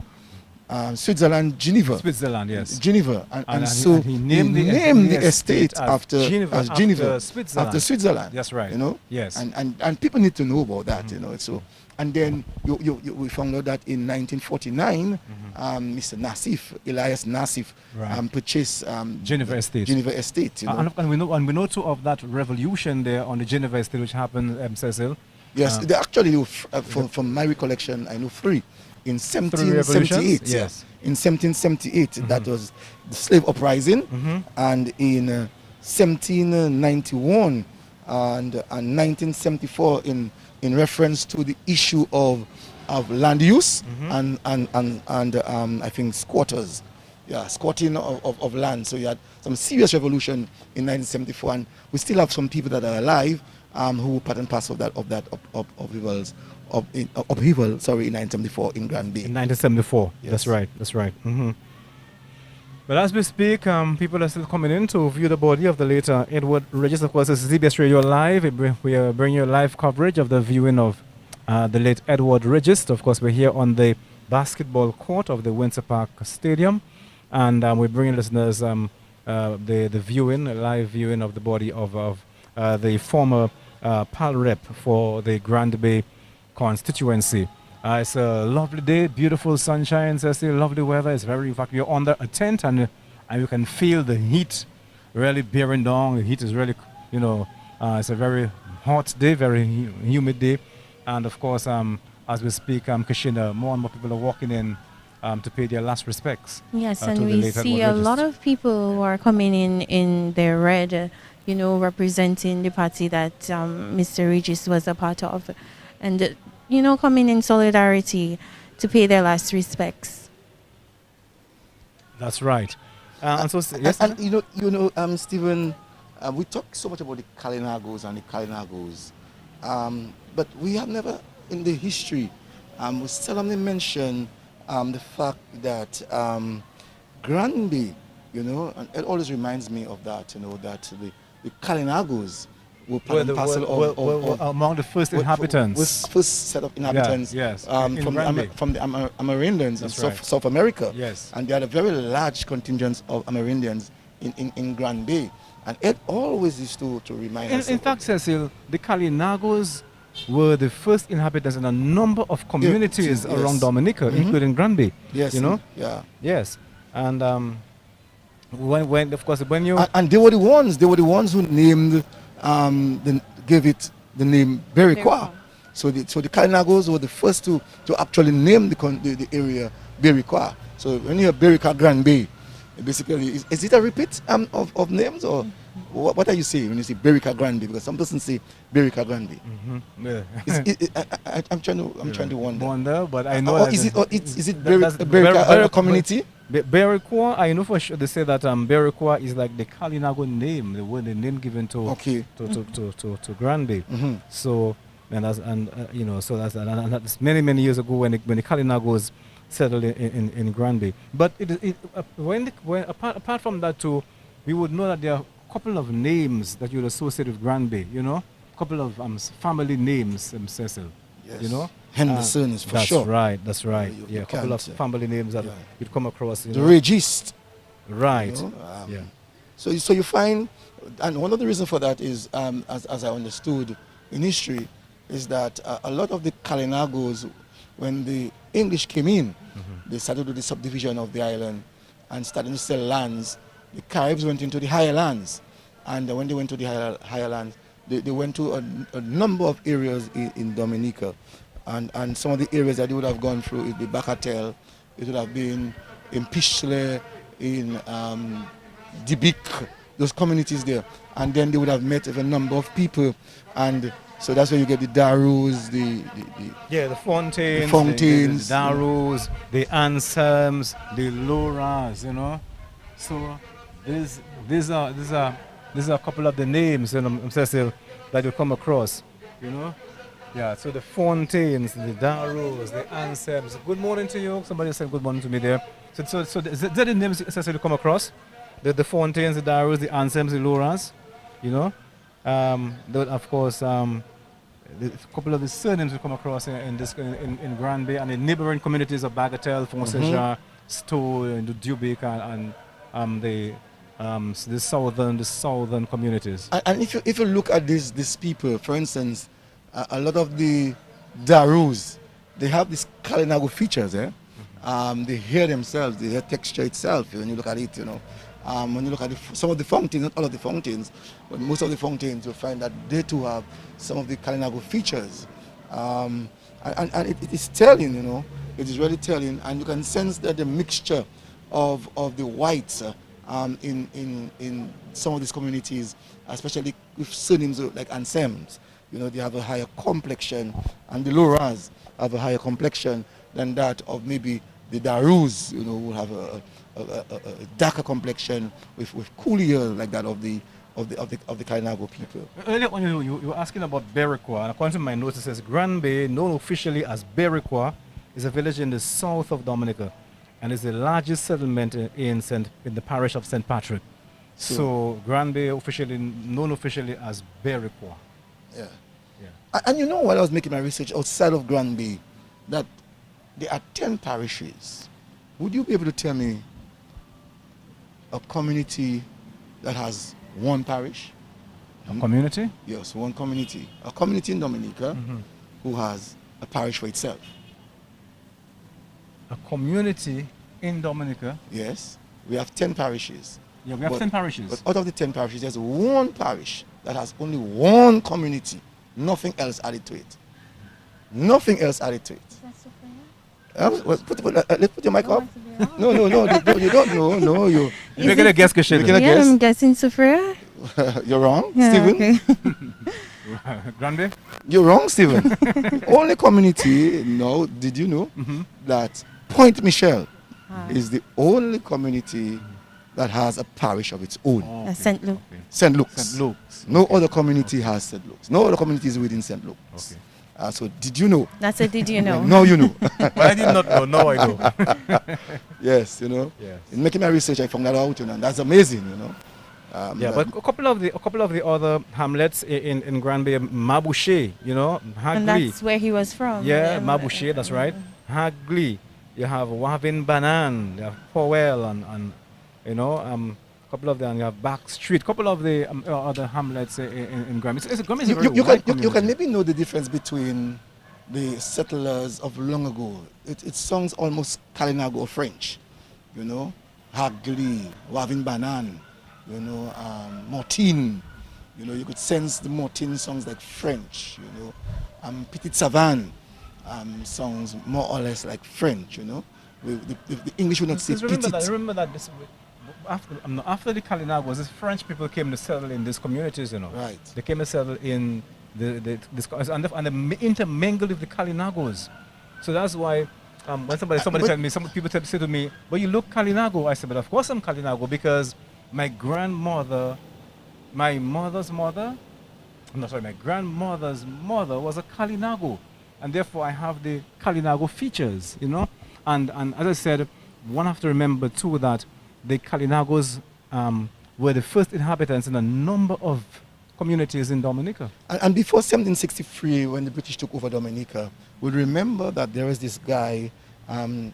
Switzerland, Geneva. Switzerland, yes. Geneva, and so he named the estate after Switzerland. After Switzerland. That's right. Yes. And people need to know about that. So, and then we found out that in 1949, Mr. Nassif, Elias Nassif, right. Purchased Geneva Estate. Geneva Estate. And we know too of that revolution there on the Geneva Estate, which happened, Cecil. Yes, they actually, from my recollection, I know three. In 1778, yes. In 1778, that was the slave uprising, and in 1791 and 1974, in reference to the issue of land use and I think squatters. squatting of land. So you had some serious revolution in 1974, and we still have some people that are alive who were part and parcel of that upheaval. Sorry, in 1974 in Grand Bay. In 1974. Yes. That's right. That's right. But as we speak, people are still coming in to view the body of the late Edward Registe. Of course, this is CBS Radio Live. We are bringing you live coverage of the viewing of the late Edward Registe. Of course, we're here on the basketball court of the Windsor Park Stadium, and we're bringing listeners the viewing, a live viewing of the body of the former PAL rep for the Grand Bay constituency. It's a lovely day, beautiful sunshine, Cecil, lovely weather. It's very, in fact, you're under a tent and you can feel the heat really bearing down. The heat is really, it's a very hot day, very humid day. And of course, as we speak, Kashina, more and more people are walking in to pay their last respects. Yes, to and the we late see Edward a lot Registe. of people who are coming in their red, representing the party that Mr. Regis was a part of. And, coming in solidarity to pay their last respects. That's right. And so, yes, And Stephen, we talk so much about the Kalinagos and the Kalinagos, but we have never, in the history, we seldomly mention the fact that Granby, and it always reminds me of that, that the Kalinagos were part and parcel of among the first inhabitants. was first set of inhabitants yes, from Granby. the Amerindians in That's right. South America. Yes. And they had a very large contingent of Amerindians in Grand Bay. And it always used to remind us. In fact, Cecil, the Kalinagos were the first inhabitants in a number of communities yes. around Dominica, including Granby. Yes. Yeah. Yes. And when of course, when you... And they were the ones who named, gave it the name Berikwa. So the Kalinagos were the first to actually name the area Berikwa. So when you hear Berikwa Grand Bay, basically, is it a repeat of names, or what are you saying when you say Berikwa Grand Bay? Because some persons say Berikwa Grand Bay. Yeah. I'm trying to wonder. But I know. Or is it Berikwa community? Berikwa, I know for sure they say that Berikwa is like the Kalinago name, the name given to Grand Bay. So that's many years ago when the Kalinagos settled in Grand Bay. But apart from that too, we would know that there are a couple of names that you would associate with Grand Bay. A couple of family names, Cecil. Yes. Henderson is for sure. That's right. You A couple of family names that you'd come across. The Registe. Right. So you find, and one of the reasons for that is, as I understood in history, is that a lot of the Kalinagos, when the English came in, they started with the subdivision of the island and started to sell lands. The Caribs went into the higher lands, and when they went to the higher lands, they went to a number of areas in Dominica, and some of the areas that they would have gone through is the Bacatel, it would have been in Pichle, in Dibik, those communities there, and then they would have met with a number of people, and so that's where you get the Darus, the Fontaines, the Darus, the Anselms, the Loras, So these are a couple of the names, Cecil, that you come across, Yeah, so the Fontaines, the Darus, the Anselms. Good morning to you. Somebody said good morning to me there. So is that the names, Cecil, you come across? The Fontaines, the Darus, the Anselms, the Loras, of course, a couple of the surnames we come across in Grand Bay and the neighboring communities of Bagatelle, Fonseja, Stowe, and Dubic, and the southern communities. And if you look at these people, for instance, a lot of the Darus, they have these Kalinago features, the hair themselves, the hair texture itself. When you look at it, when you look at some of the fountains, not all of the fountains, but most of the fountains, you'll find that they too have some of the Kalinago features. And it is telling, it is really telling, and you can sense that the mixture of the whites in some of these communities, especially with surnames like Anselms, they have a higher complexion, and the Loras have a higher complexion than that of maybe the Darus, you know, will have a darker complexion with cool hair like that of the Kalinago people. Earlier on, you were asking about Berikwa, and according to my notes, it says Grand Bay, known officially as Berikwa, is a village in the south of Dominica, and is the largest settlement in the parish of St. Patrick. So Grand Bay, known officially as Berikwa. Yeah. Yeah. And you know, while I was making my research outside of Grand Bay, that there are 10 parishes. Would you be able to tell me a community that has one parish? A community? Yes, one community. A community in Dominica who has a parish for itself. A community in Dominica? Yes. We have 10 parishes. Yeah, we have 10 parishes. But out of the 10 parishes, there's one parish that has only one community. Nothing else added to it. Nothing else added to it. Let's put your mic up. No, you don't know. No, you're making a guess, Kishin. Yeah, I'm guessing Sophia. You're wrong, Yeah, Stephen. okay. Grande? You're wrong, Stephen. Only community, no, did you know that Point Michel is the only community that has a parish of its own? Oh, okay. St. Luke. Okay. St. Luke's. St. Luke's. No other community has St. Luke's. No other community is within St. Luke's. Okay. So did you know? That's a did you know? No, you know. I did not know. Now I know. Yes, you know. Yes. In making my research, I found that out, you know, and that's amazing, you know. Yeah, but a couple of the other hamlets in Grand Bay, Mabouché, you know, And Hagli. that's where he was from. Yeah, Mabouché, that's right. Hagli. You have Wavin Banan, you have Powell, and you know, couple of them. You have Back Street. Couple of the other hamlets in Grand Bay. Grand Bay is a very wide you can community. maybe know the difference between the settlers of long ago. It sounds almost Kalinago French, you know, Hagli, Wavin Banan, you know, Mortin. You know, you could sense the Mortin songs like French, you know. Petit Savan songs more or less like French, you know. The English would not say petit. Remember that after the Kalinagos, the French people came to settle in these communities, you know. Right. They came to settle in and they intermingled with the Kalinagos. So that's why when somebody tell me, some people say to me, "But you look Kalinago." I said, "But of course I'm Kalinago because my grandmother, my grandmother's mother was a Kalinago, and therefore I have the Kalinago features, you know." And as I said, one have to remember too that the Kalinagos were the first inhabitants in a number of communities in Dominica. And before 1763, when the British took over Dominica, we remember that there was this guy, Janot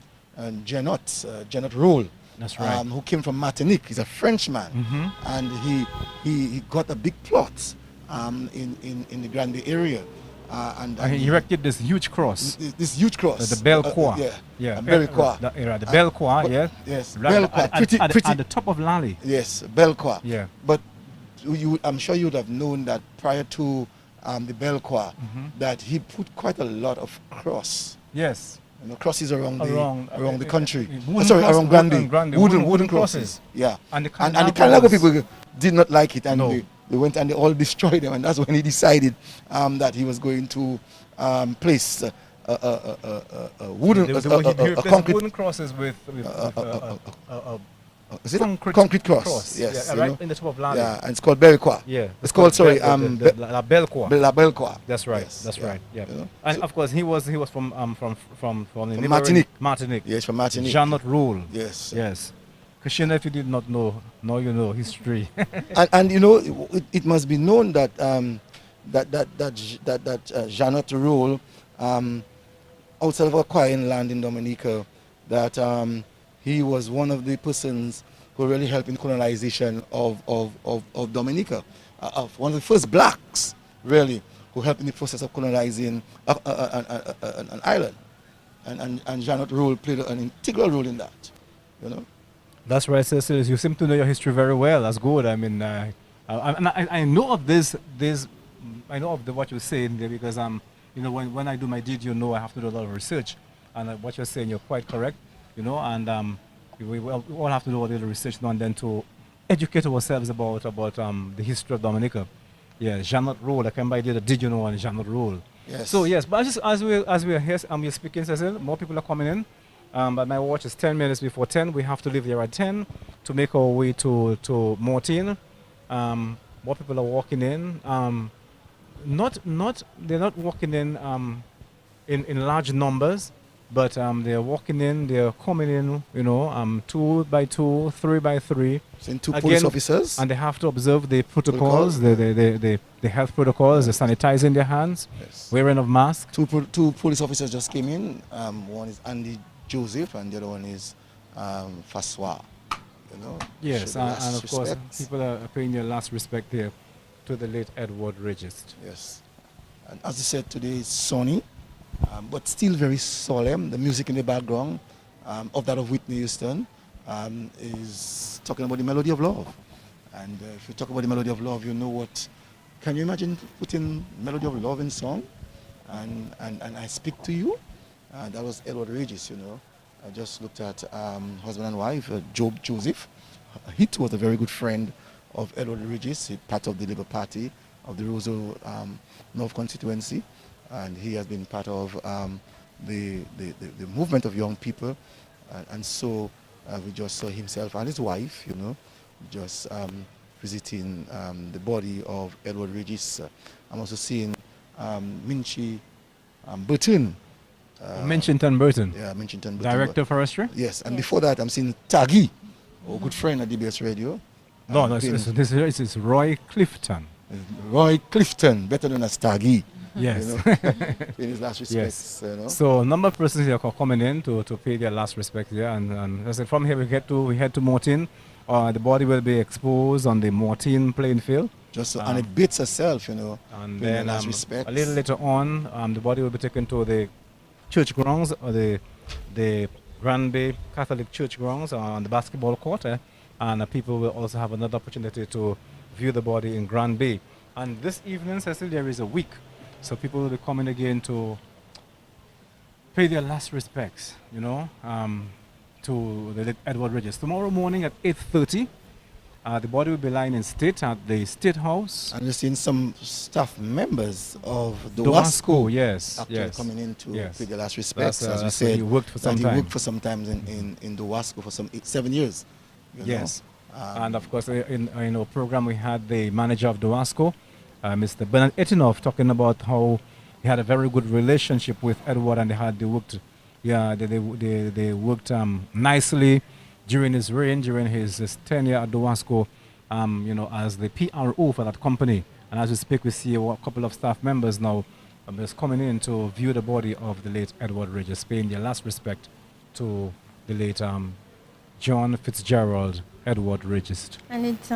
Roll. That's right. Who came from Martinique. He's a Frenchman, and he got a big plot in the Grand Bay area. And he erected this huge cross. This huge cross. The Belle Croix. Yeah. Belle Croix. The Belle Croix, yes. Yes. Right, Belle Croix. at the top of Lally. Yes, Belle Croix. Yeah. But I'm sure you would have known that prior to the Belle Croix, that he put quite a lot of cross. Yes. You know, crosses around the country. Sorry, around Grand Bay. Wooden crosses. crosses. Yeah. And the Kalinago people did not like it, and No. they went and they all destroyed them, and that's when he decided that he was going to place a concrete wooden crosses with is it concrete, concrete cross? Yes, yeah, you right know? in the top of Lally. Yeah, and it's called Belle Croix. Yeah, it's called La Belle Croix. La Belle Croix. That's right. Yes, That's right. Yeah, you know? and So- of course he was from the neighboring Martinique. Martinique. Yes, from Martinique. Janot Rule. Yes. Yes. Kashina, if you did not know, now you know history. and you know, it must be known that Janot Rule, outside of acquiring land in Dominica, that he was one of the persons who really helped in colonization of Dominica, of one of the first blacks, really, who helped in the process of colonizing an island. And Janot Rule played an integral role in that, you know. That's right, Cecil. You seem to know your history very well. That's good. I mean, I know of this. I know of what you're saying there because you know, when I do my deed, you know, I have to do a lot of research, and what you're saying, you're quite correct. You know, and we all have to do a little research now and then to educate ourselves about the history of Dominica. Yeah, Janot Rule. I can buy the did you know on Janot Rule. Yes. So yes, but just as we are here, we're speaking, Cecil. More people are coming in. But my watch is 10 minutes before 10. We have to leave there at 10 to make our way to Mortain. More people are walking in. They're not walking in large numbers, but they're walking in, they're coming in, 2 by 2, 3 by 3. Send two police officers. And they have to observe the protocols, the health protocols, the sanitizing their hands, wearing of masks. Two police officers just came in. One is Andy Joseph and the other one is Faswa. Yes, and of course, people are paying their last respect there to the late Edward Registe. Yes. And as I said, today is sunny, but still very solemn. The music in the background of that of Whitney Houston is talking about the melody of love. And if you talk about the melody of love, you know what. Can you imagine putting melody of love in song? And I speak to you? That was Edward Regis, I just looked at husband and wife, Job Joseph. He too was a very good friend of Edward Regis, part of the Labour Party of the Roseau North constituency. And he has been part of the movement of young people. And so we just saw himself and his wife, just visiting the body of Edward Regis. I'm also seeing Minchi Burton. Minchington Burton. Yeah, Minchington Burton. Director of Forestry? Yes, and before that, I'm seeing Taggy, a good friend at DBS Radio. No, this is Roy Clifton. Roy Clifton, better known as Taggy. Yes. In his last respects. Yes. So a number of persons here are coming in to pay their last respect here. And as I said, from here we head to Mortain. The body will be exposed on the Mortain playing field. Just so, and it beats herself, And then last respects. a little later on, the body will be taken to the church grounds or the Grand Bay Catholic Church grounds on the basketball court. And people will also have another opportunity to view the body in Grand Bay. And this evening, Cecil, there is a week. So people will be coming again to pay their last respects, to the late Edward Regis. Tomorrow morning at 8:30, the body will be lying in state at the State House. And you're seeing some staff members of the Wasco, yes, coming in to pay their last respects. As we said, he worked for some time. time. He worked for some time in the Wasco for some 7 years. Yes. And of course, in our program, we had the manager of Dowasco, Mr. Bernard Etinoff, talking about how he had a very good relationship with Edward, and they worked nicely during his reign, during his tenure at Dowasco, as the PRO for that company. And as we speak, we see a couple of staff members now just coming in to view the body of the late Edward Regis, paying their last respect to the late John Fitzgerald Edward Regis. And it's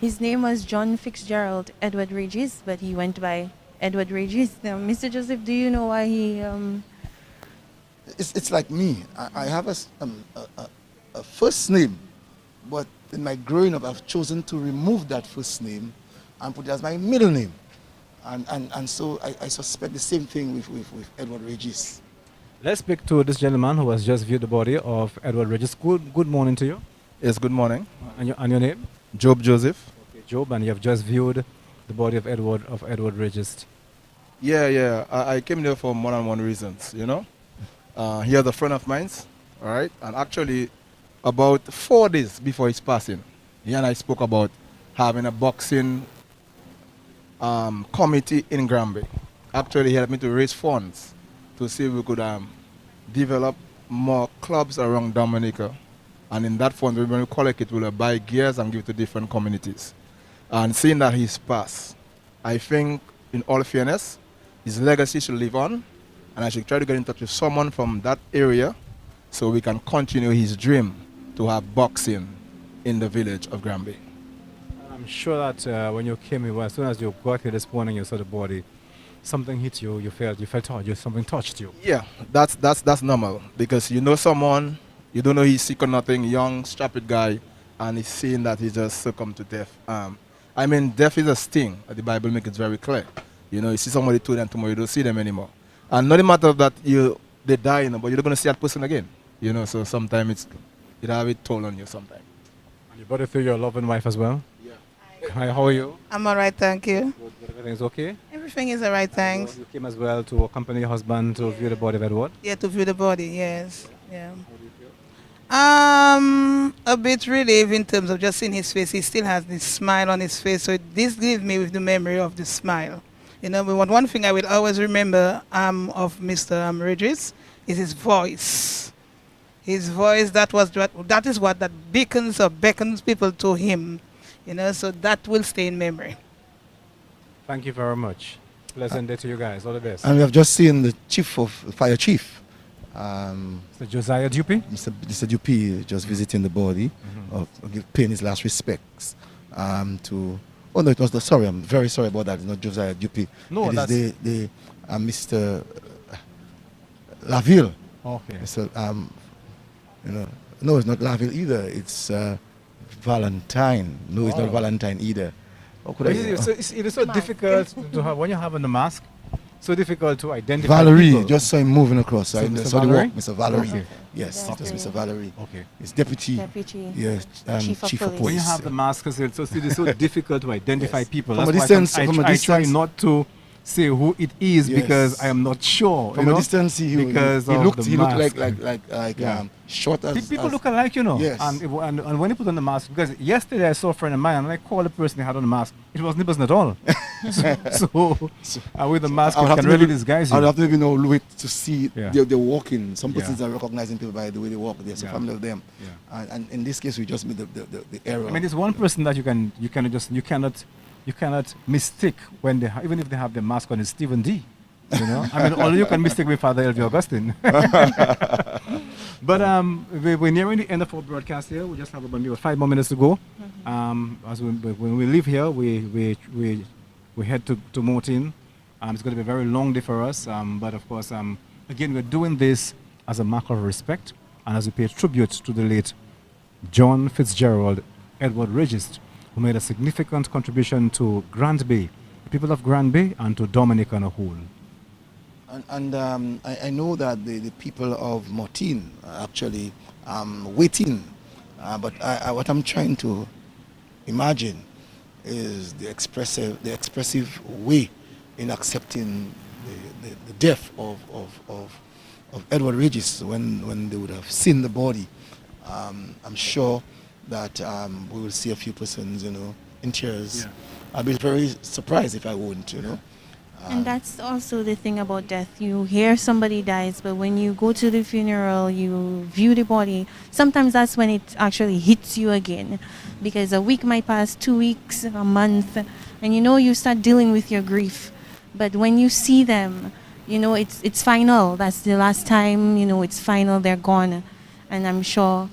his name was John Fitzgerald Edward Regis, but he went by Edward Regis. Mr. Joseph, do you know why he? It's like me. I have a first name, but in my growing up, I've chosen to remove that first name and put it as my middle name, and so I suspect the same thing with Edward Regis. Let's speak to this gentleman who has just viewed the body of Edward Regis. Good morning to you. Yes, good morning. And your name? Job Joseph. Okay, Job, and you have just viewed the body of Edward Regis. Yeah. I came there for more than one reasons, He was a friend of mine, all right? And actually, about 4 days before his passing, he and I spoke about having a boxing committee in Granby. Actually, he helped me to raise funds to see if we could develop more clubs around Dominica. And in that fund, when we collect it, we'll buy gears and give it to different communities. And seeing that he's passed, I think, in all fairness, his legacy should live on. And I should try to get in touch with someone from that area so we can continue his dream to have boxing in the village of Granby. I'm sure that when you came here, as soon as you got here this morning, you saw the body, something hit you, you felt something touched you. Yeah, that's normal, because you know someone, you don't know he's sick or nothing, young, strapped guy, and he's seeing that he just succumbed to death. Death is a sting. The Bible makes it very clear. You see somebody today and tomorrow you don't see them anymore. And not a matter of that they die, but you're not going to see that person again. So sometimes it have it toll on you sometimes. And you brought it through your loving wife as well? Yeah. Hi, how are you? I'm all right, thank you. Good, everything's okay? Everything is all right, thanks. You came as well to accompany your husband to view the body of Edward? Yeah, to view the body, yes. Yeah. A bit relieved in terms of just seeing his face. He still has this smile on his face, so this leaves me with the memory of the smile. You know, but one thing I will always remember of Mr. Regis is his voice. His voice, that is what that beckons or beckons people to him. You know, so that will stay in memory. Thank you very much. Pleasant day to you guys. All the best. And we have just seen the fire chief, Mr. Josiah Dupe. Mr. Dupe, just visiting the body, paying his last respects to. Oh no, it was the. Sorry, I'm very sorry about that. It's not Josiah Dupe. No, it that's is the Mr. Laville. Okay. So you know, no, it's not Laville either. It's Valentine. No, it's not Valentine either. How could It is so difficult to have when you have on the mask. So difficult to identify. Valerie, people. just saw him moving across. So I Mr. saw the Valerie? walk, Mr. Valerie. Okay. Yes, it was Okay. Mr. Valerie. Okay. It's deputy. Deputy. Yes, Chief of chief of police. When you police. have the mask, it is so difficult to identify Yes. people. From a That's distance- why from a I try distance- not to say who it is Yes. because I am not sure. From you a know? distance, he because he of looked the he looked mask. like Yeah. short as People as, look alike, you know. Yes. And when you put on the mask, because yesterday I saw a friend of mine and I called the person who had on the mask. It wasn't the person at all. so with the mask, I would it have can to really maybe- disguise I would you. have to maybe know wait to see Yeah. they're walking. Some Yeah. persons are recognizing people by the way they walk. There's a Yeah. family of them. Yeah. And in this case, we just made the error. I mean, there's one person that you cannot mistake when even if they have their mask on, is Stephen D. You know, I mean, although you can mistake with Father Elvie Augustine. But we're nearing the end of our broadcast here. We just have about maybe 5 more minutes to go. As when we leave here, we head to Morton. It's going to be a very long day for us. But of course, again, we're doing this as a mark of respect and as we pay tribute to the late John Fitzgerald Edward Registe, who made a significant contribution to Grand Bay, the people of Grand Bay, and to Dominica on a whole. And I know that the people of Mortin are actually waiting. But what I'm trying to imagine is the expressive way in accepting the death of Edward Regis when they would have seen the body. I'm sure that we will see a few persons, you know, in tears. Yeah. I'll be very surprised if I won't, you know. And that's also the thing about death. You hear somebody dies, but when you go to the funeral, you view the body. Sometimes that's when it actually hits you again, because a week might pass, 2 weeks, a month, and you know you start dealing with your grief. But when you see them, you know it's final. That's the last time. You know it's final. They're gone, and I'm sure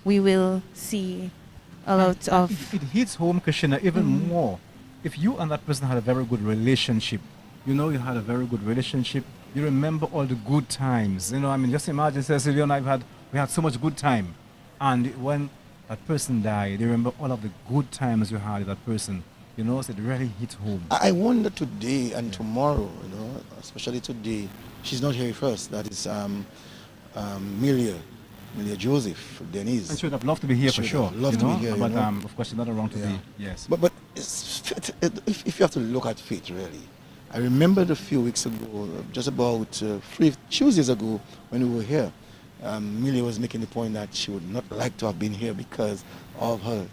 we will see a lot of. It hits home, Krishna, even more. If you and that person had a very good relationship, you know you had a very good relationship, you remember all the good times. You know, I mean, just imagine, Cecilia and I we had so much good time. And when that person died, you remember all of the good times you had with that person. You know, so it really hit home. I wonder today and tomorrow, you know, especially today, she's not here first. That is Milia Joseph, Denise. And she would have loved to be here She for would sure. have loved you to be know? here, you But know. of course, she's not around to Yeah. be. Yes. But if you have to look at fate, really, I remembered a few weeks ago, just about 3 Tuesdays ago, when we were here, Millie was making the point that she would not like to have been here because of her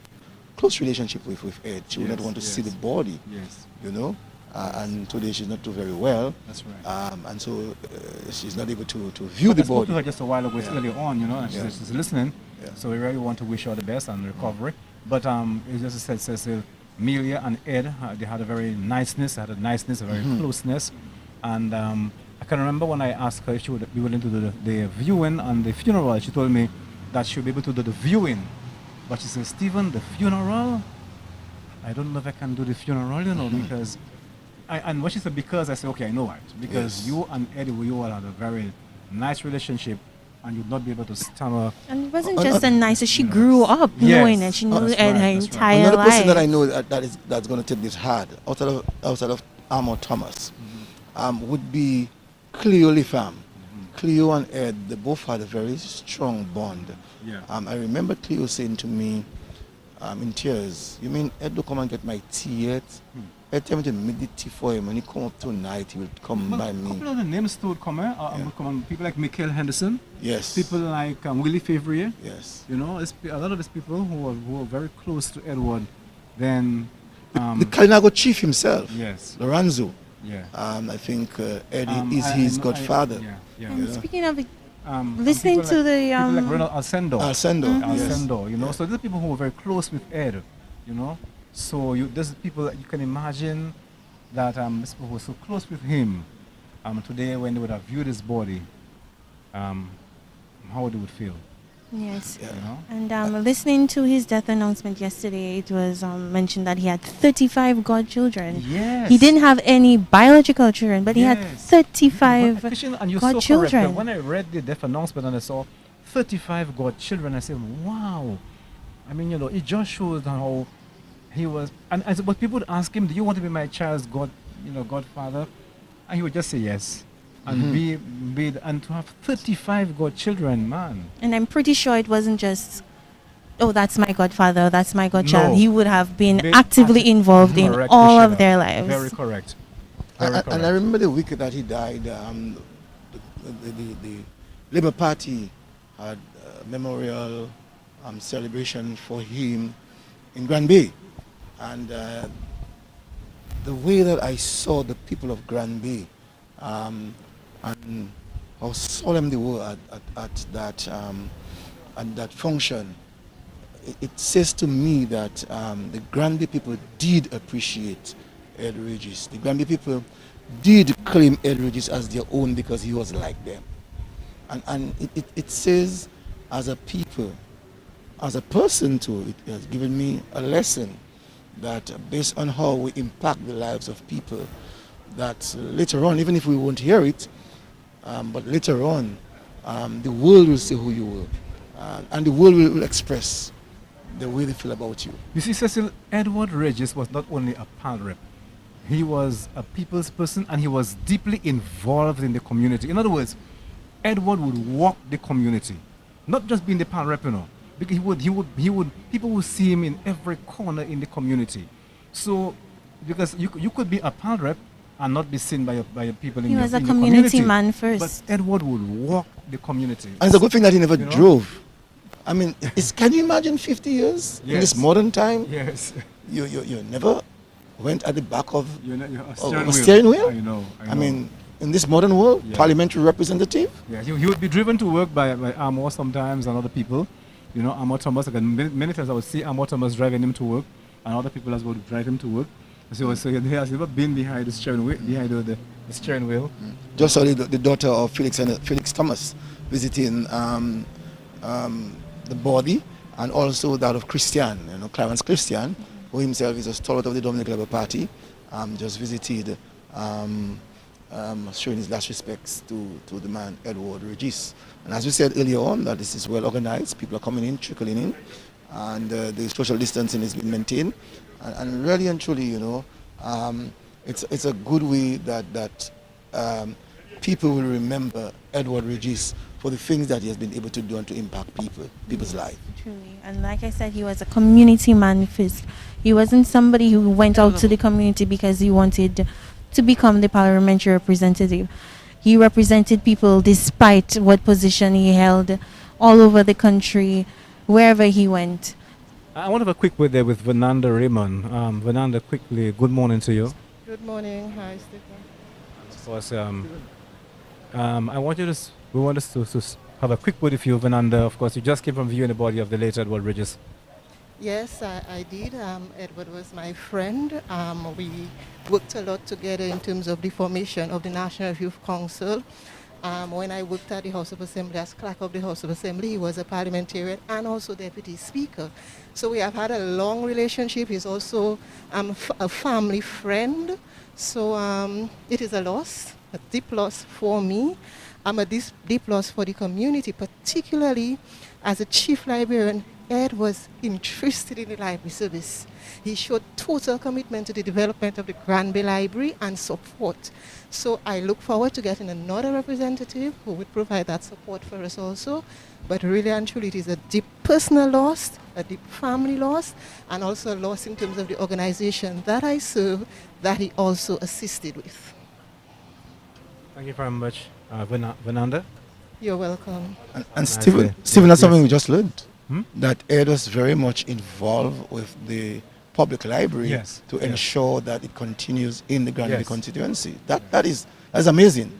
close relationship with Ed. She would not Yes, want to see yes. the body, Yes. you know. And today she's not doing very well, That's right. and so she's not able to view the I spoke to her body. just a while ago, earlier on, you know, and Yeah. she's listening. Yeah. So we really want to wish her the best and recovery. But it's just said, Cecil, Amelia and Ed, they had a very niceness, a very closeness. And I can remember when I asked her if she would be willing to do the viewing and the funeral, she told me that she would be able to do the viewing. But she said, Stephen, the funeral? I don't know if I can do the funeral, you know, because... and what she said, because I said, okay, I know it. Because Yes. you and Eddie, you all had a very nice relationship, and you'd not be able to stammer. And it wasn't Uh, just uh, a nice. She Yes. grew up Yes. knowing it. She Oh, knew that's Ed right, her that's right. entire Another life. person that I know that's going to take this hard, outside of Armour Thomas, would be Cleo Lifam. Cleo and Ed, they both had a very strong bond. Yeah. I remember Cleo saying to me, in tears, "You mean Ed don't come and get my tea yet?" I tell him to make the tea for him. When he come up tonight, he will come by A me. couple of the names stood come, come on. People like Michael Henderson. Yes. People like Willie Favre. Yes. You know, a lot of these people who are very close to Edward. Then the Kalinago chief himself, yes, Lorenzo. Yeah. I think Eddie is his godfather. Yeah. And speaking of it, And listening people to the people like Ronald Alcendo. Yes. You know, so these are people who were very close with Ed, you know. So there's people that you can imagine that these people who were so close with him, today when they would have viewed his body, how they would feel. yes. You know? And listening to his death announcement yesterday, it was mentioned that he had 35 godchildren. Yes. He didn't have any biological children, but he had Yes. 35 And you're so correct. godchildren. When I read the death announcement and I saw 35 godchildren, I said, wow. I mean, you know, it just shows how he was. But people would ask him, do you want to be my child's godfather? And he would just say yes. And and to have 35 godchildren, man. And I'm pretty sure it wasn't just, oh, that's my godfather, that's my godchild. No. He would have been They actively involved in Correct, all of Krishna. their lives. Very correct. And I remember the week that he died, the Labour Party had a memorial celebration for him in Grand Bay. And the way that I saw the people of Grand Bay and how solemn they were at that function, it says to me that the Grand Bay people did appreciate Ed Regis. The Grand Bay people did claim Ed Regis as their own because he was like them. And it says, as a people, as a person too, it has given me a lesson that based on how we impact the lives of people, that later on, even if we won't hear it, but later on, the world will say who you were. And the world will express the way they feel about you. You see, Cecil, Edward Regis was not only a pal rep, he was a people's person and he was deeply involved in the community. In other words, Edward would walk the community, not just being the pal rep, you know, because people would see him in every corner in the community. So, because you could be a pal rep and not be seen by people in He your was a in your community community. man first. But Edward would walk the community. And it's a good thing that he never You know? drove. I mean, can you imagine 50 years in this Yes. modern time? Yes. You never went at the back of You're a steering wheel? I know. I mean, in this modern world, Yeah. parliamentary representative? Yeah, he would be driven to work by Amor sometimes and other people. You know, Amor Thomas, like, many times I would see Amor Thomas driving him to work and other people as well would drive him to work. So he has never been behind the steering wheel, the steering wheel. Just saw the daughter of Felix Thomas visiting the body, and also that of Christian, Clarence Christian, who himself is a stalwart of the Dominican Labour Party, just visited, showing his last respects to the man Edward Regis. And as we said earlier on, that this is well organized, people are coming in, trickling in, and the social distancing is being maintained. And really and truly, it's a good way that people will remember Edward Regis for the things that he has been able to do and to impact people's lives. Truly. And like I said, he was a community man first. He wasn't somebody who went out to the community because he wanted to become the parliamentary representative. He represented people despite what position he held all over the country, wherever he went. I want to have a quick word there with Vananda Raymond. Vananda, quickly, good morning to you. Good morning. Hi, Stephen. Of course, we want us to have a quick word with you, Vananda. Of course, you just came from viewing the body of the late Edward Regis. Yes, I did. Edward was my friend. We worked a lot together in terms of the formation of the National Youth Council. When I worked at the House of Assembly as clerk of the House of Assembly, he was a parliamentarian and also deputy speaker. So we have had a long relationship. He's also a family friend. So it is a loss, a deep loss for me. A deep loss for the community, particularly as a chief librarian, Ed was interested in the library service. He showed total commitment to the development of the Granby Library and support. So I look forward to getting another representative who would provide that support for us also. But really and truly, it is a deep personal loss, a deep family loss, and also a loss in terms of the organization that I serve that he also assisted with. Thank you very much, Vananda. You're welcome. And Stephen, that's something we just learned. Hmm? That Ed was very much involved with the public library to ensure that it continues in the Granby constituency. That's amazing.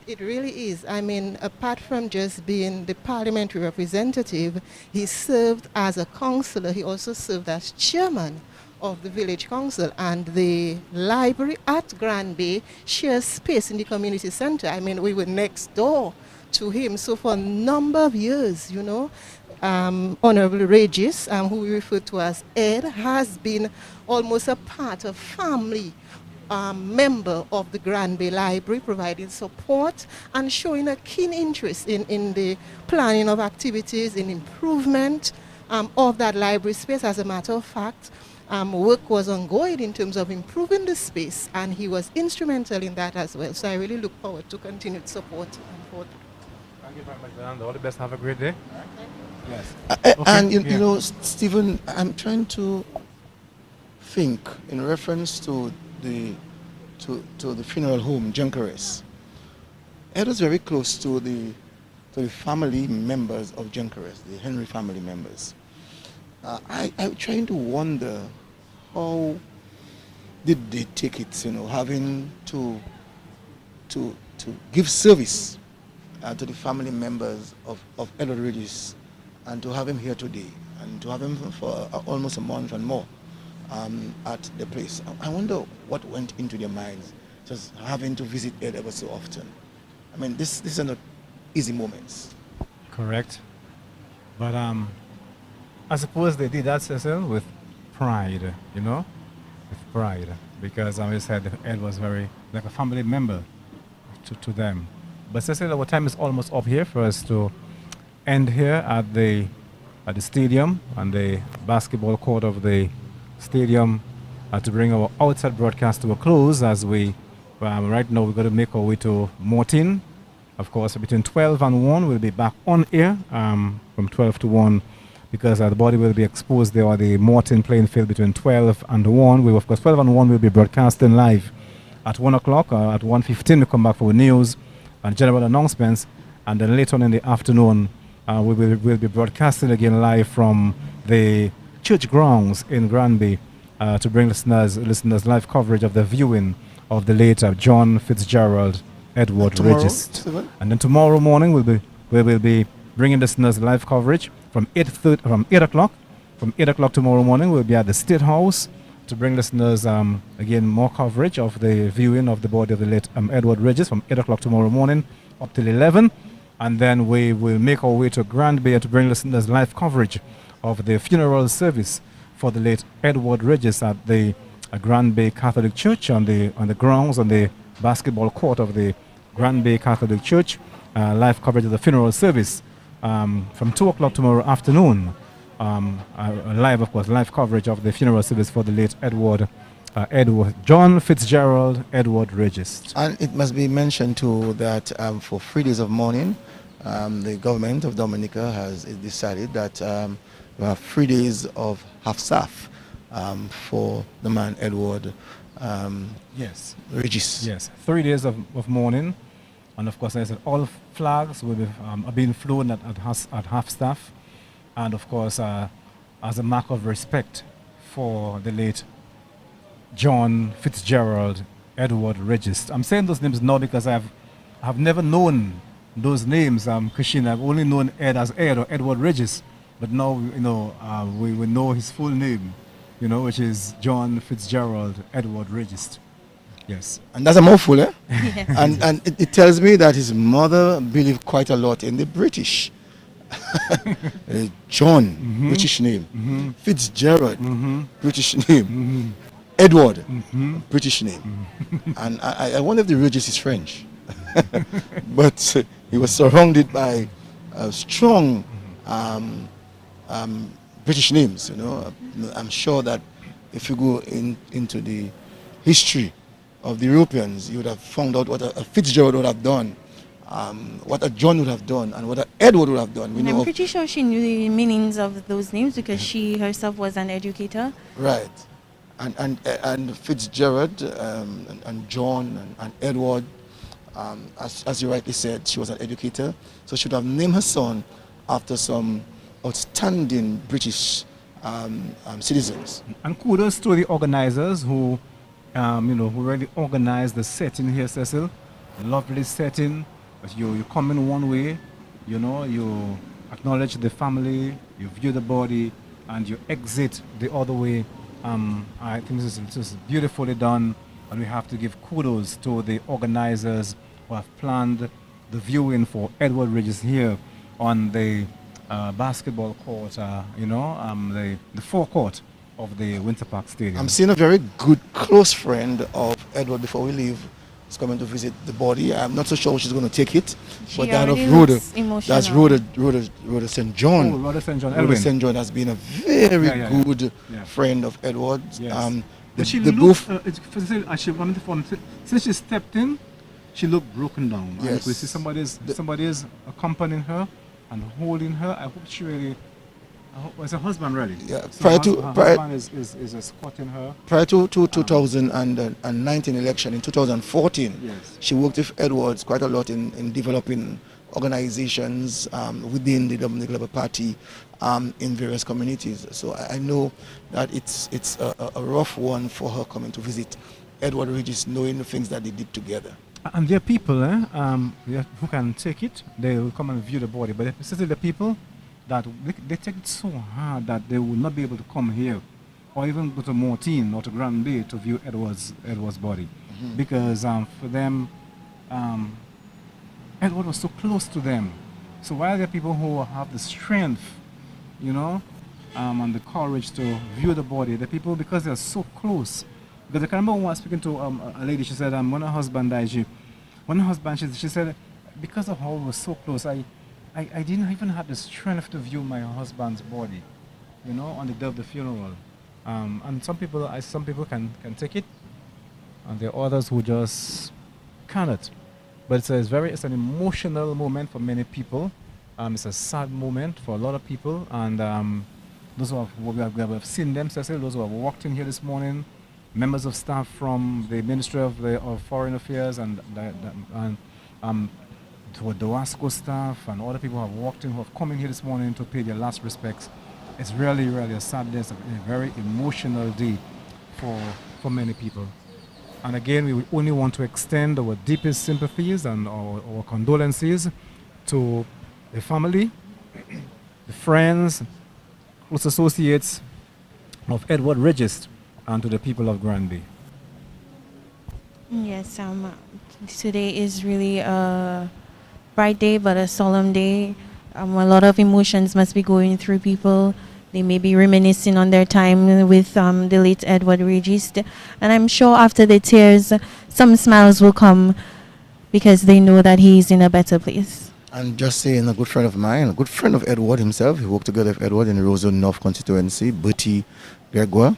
It really is. I mean, apart from just being the parliamentary representative, he served as a councillor. He also served as chairman of the village council, and the library at Granby shares space in the community center. I mean, we were next door to him. So for a number of years, you know, Honorable Registe, who we refer to as Ed, has been almost a part of family member of the Granby Library, providing support and showing a keen interest in the planning of activities, in improvement of that library space. As a matter of fact, work was ongoing in terms of improving the space, and he was instrumental in that as well. So I really look forward to continued support. Thank you very much, Fernando. All the best. Have a great day. Yes. And you know, Stephen, I'm trying to think in reference to the funeral home, Junkeres. Ed was very close to the family members of Junkeres, the Henry family members. I'm trying to wonder how did they take it, you know, having to give service to the family members of Edward Regis, and to have him here today, and to have him for almost a month and more at the place. I wonder what went into their minds, just having to visit Ed ever so often. I mean, these are not easy moments. Correct. But I suppose they did that, Cecil, with pride, you know? With pride. Because I said Ed was very, like a family member to them. But Cecil, our time is almost up here for us to end here at the stadium, on the basketball court of the stadium, to bring our outside broadcast to a close, as we, right now we're going to make our way to Morton. Of course, between 12 and 1, we'll be back on air from 12 to 1, because the body will be exposed there on the Morton playing field between 12 and 1. We, of course, 12 and 1 will be broadcasting live at 1 o'clock. At 1:15, we come back for news and general announcements. And then later on in the afternoon, we'll be broadcasting again live from the church grounds in Granby to bring listeners live coverage of the viewing of the late John Fitzgerald Edward Registe. And then tomorrow morning we will be bringing listeners live coverage from 8 o'clock. From 8 o'clock tomorrow morning, we'll be at the State House to bring listeners again more coverage of the viewing of the body of the late Edward Registe from 8 o'clock tomorrow morning up till 11. And then we will make our way to Granby to bring listeners live coverage of the funeral service for the late Edward Registe at the Granby Catholic Church on the grounds, on the basketball court of the Granby Catholic Church. Live coverage of the funeral service from 2 o'clock tomorrow afternoon. Live coverage of the funeral service for the late John Fitzgerald Edward Registe. And it must be mentioned too that for 3 days of mourning, the government of Dominica has decided that we have 3 days of half staff for the man Edward Registe. Yes, 3 days of mourning, and of course, I said all flags will be being flown at half staff, and of course, as a mark of respect for the late John Fitzgerald Edward Registe. I'm saying those names now because I've never known those names, Christine. I've only known Ed as Ed or Edward Registe, but now we know his full name, which is John Fitzgerald Edward Registe. Yes. And that's a mouthful, eh? Yes. And it tells me that his mother believed quite a lot in the British. John, British name. Fitzgerald, British name. Edward, British name. And I wonder if the Regis is French. But he was surrounded by strong British names. I'm sure that if you go into the history of the Europeans, you would have found out what a Fitzgerald would have done, what a John would have done, and what a Edward would have done. And I'm pretty sure she knew the meanings of those names because she herself was an educator. Right, and Fitzgerald and John and Edward, as you rightly said, she was an educator, so she would have named her son after some outstanding British citizens. And kudos to the organizers who, who really organized the setting here, Cecil. Lovely setting. You come in one way, you acknowledge the family, you view the body, and you exit the other way. I think this is beautifully done, and we have to give kudos to the organizers who have planned the viewing for Edward Regis here on the basketball court, the forecourt of the Winter Park Stadium. I'm seeing a very good close friend of Edward before we leave. Is coming to visit the body. I'm not so sure she's going to take it, but that of Rhoda, that's Rhoda St. John. Oh, Rhoda St. John. Rhoda St. John has been a very good friend of Edward's. Yes. But she looked, since she stepped in, she looked broken down. Yes. And we see somebody is accompanying her and holding her. I hope she really. Was her husband ready? Yeah. So her husband is escorting her. Prior to 2019 election, in 2014, yes, she worked with Edwards quite a lot in developing organizations within the Dominican Labour Party in various communities. So I know that it's a rough one for her coming to visit Edward Regis, knowing the things that they did together. And there are people who can take it. They will come and view the body, but especially the people that they take it so hard that they will not be able to come here or even go to Mortine or to Grand Bay to view Edward's body. Mm-hmm. Because for them, Edward was so close to them. So while there are people who have the strength, and the courage to view the body, the people, because they are so close. Because I can remember when I was speaking to a lady, she said when her husband died, she said, because of how we were so close, I didn't even have the strength to view my husband's body, on the day of the funeral. And some people can take it, and there are others who just cannot. But it's an emotional moment for many people. It's a sad moment for a lot of people, and those who have seen them, Cecil, those who have walked in here this morning, members of staff from the Ministry of Foreign Affairs and to the WASCO staff and other people who have walked in, who have come in here this morning to pay their last respects. It's really, really a sad day. It's a very emotional day for many people. And again, we only want to extend our deepest sympathies and our condolences to the family, the friends, close associates of Edward Regis, and to the people of Granby. Yes, today is really a bright day, but a solemn day. A lot of emotions must be going through people. They may be reminiscing on their time with the late Edward Registe. And I'm sure after the tears, some smiles will come because they know that he's in a better place. And just saying, a good friend of mine, a good friend of Edward himself, he worked together with Edward in the Roseau North constituency, Bertie Gregoire,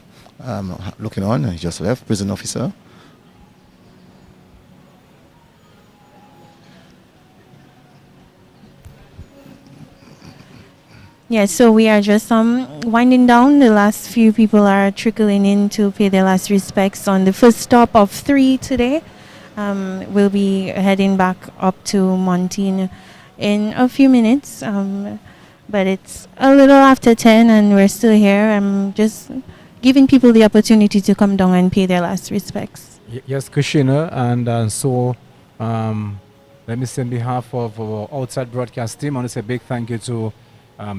looking on, he just left, prison officer. Yes, so we are just winding down. The last few people are trickling in to pay their last respects on the first stop of 3 today. We'll be heading back up to Montine in a few minutes, but it's a little after 10 and we're still here. I'm just giving people the opportunity to come down and pay their last respects. Yes, Kushina, and so let me say on behalf of our outside broadcast team, I want to say a big thank you to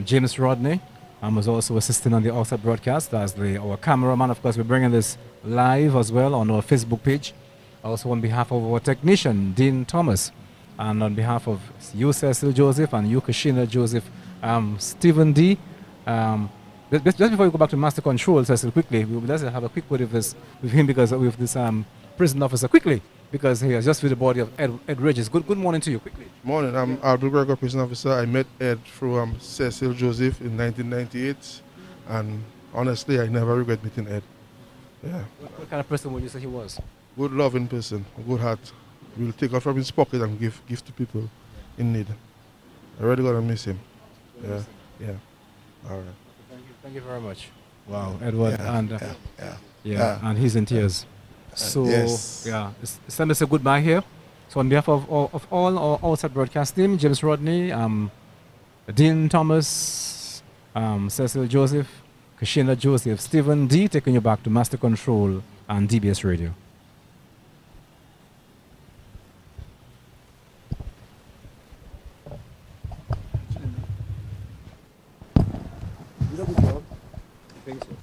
James Rodney, was also assisting on the outside broadcast as our cameraman. Of course, we're bringing this live as well on our Facebook page. Also on behalf of our technician, Dean Thomas, and on behalf of you, Cecil Joseph, and you, Kashina Joseph, Stephen D. Just before we go back to Master Control, Cecil, quickly, let's have a quick word with him because with this prison officer. Quickly, because he is just with the body of Ed Regis. Good morning to you, quickly. Morning, I'm Albert Gregor, prison officer. I met Ed through Cecil Joseph in 1998, and honestly, I never regret meeting Ed. Yeah. What kind of person would you say he was? Good, loving person, a good heart. Will take out from his pocket and give to people in need. I really gonna miss him. Yeah, yeah. All right. Thank you very much. Wow, Edward, Yeah, and yeah. and he's in tears. So yes. yeah, it's time to say goodbye here. So on behalf of all our outside broadcast team, James Rodney, Dean Thomas, Cecil Joseph, Kashina Joseph, Stephen D, taking you back to Master Control and DBS Radio. You did a good job. Thank you.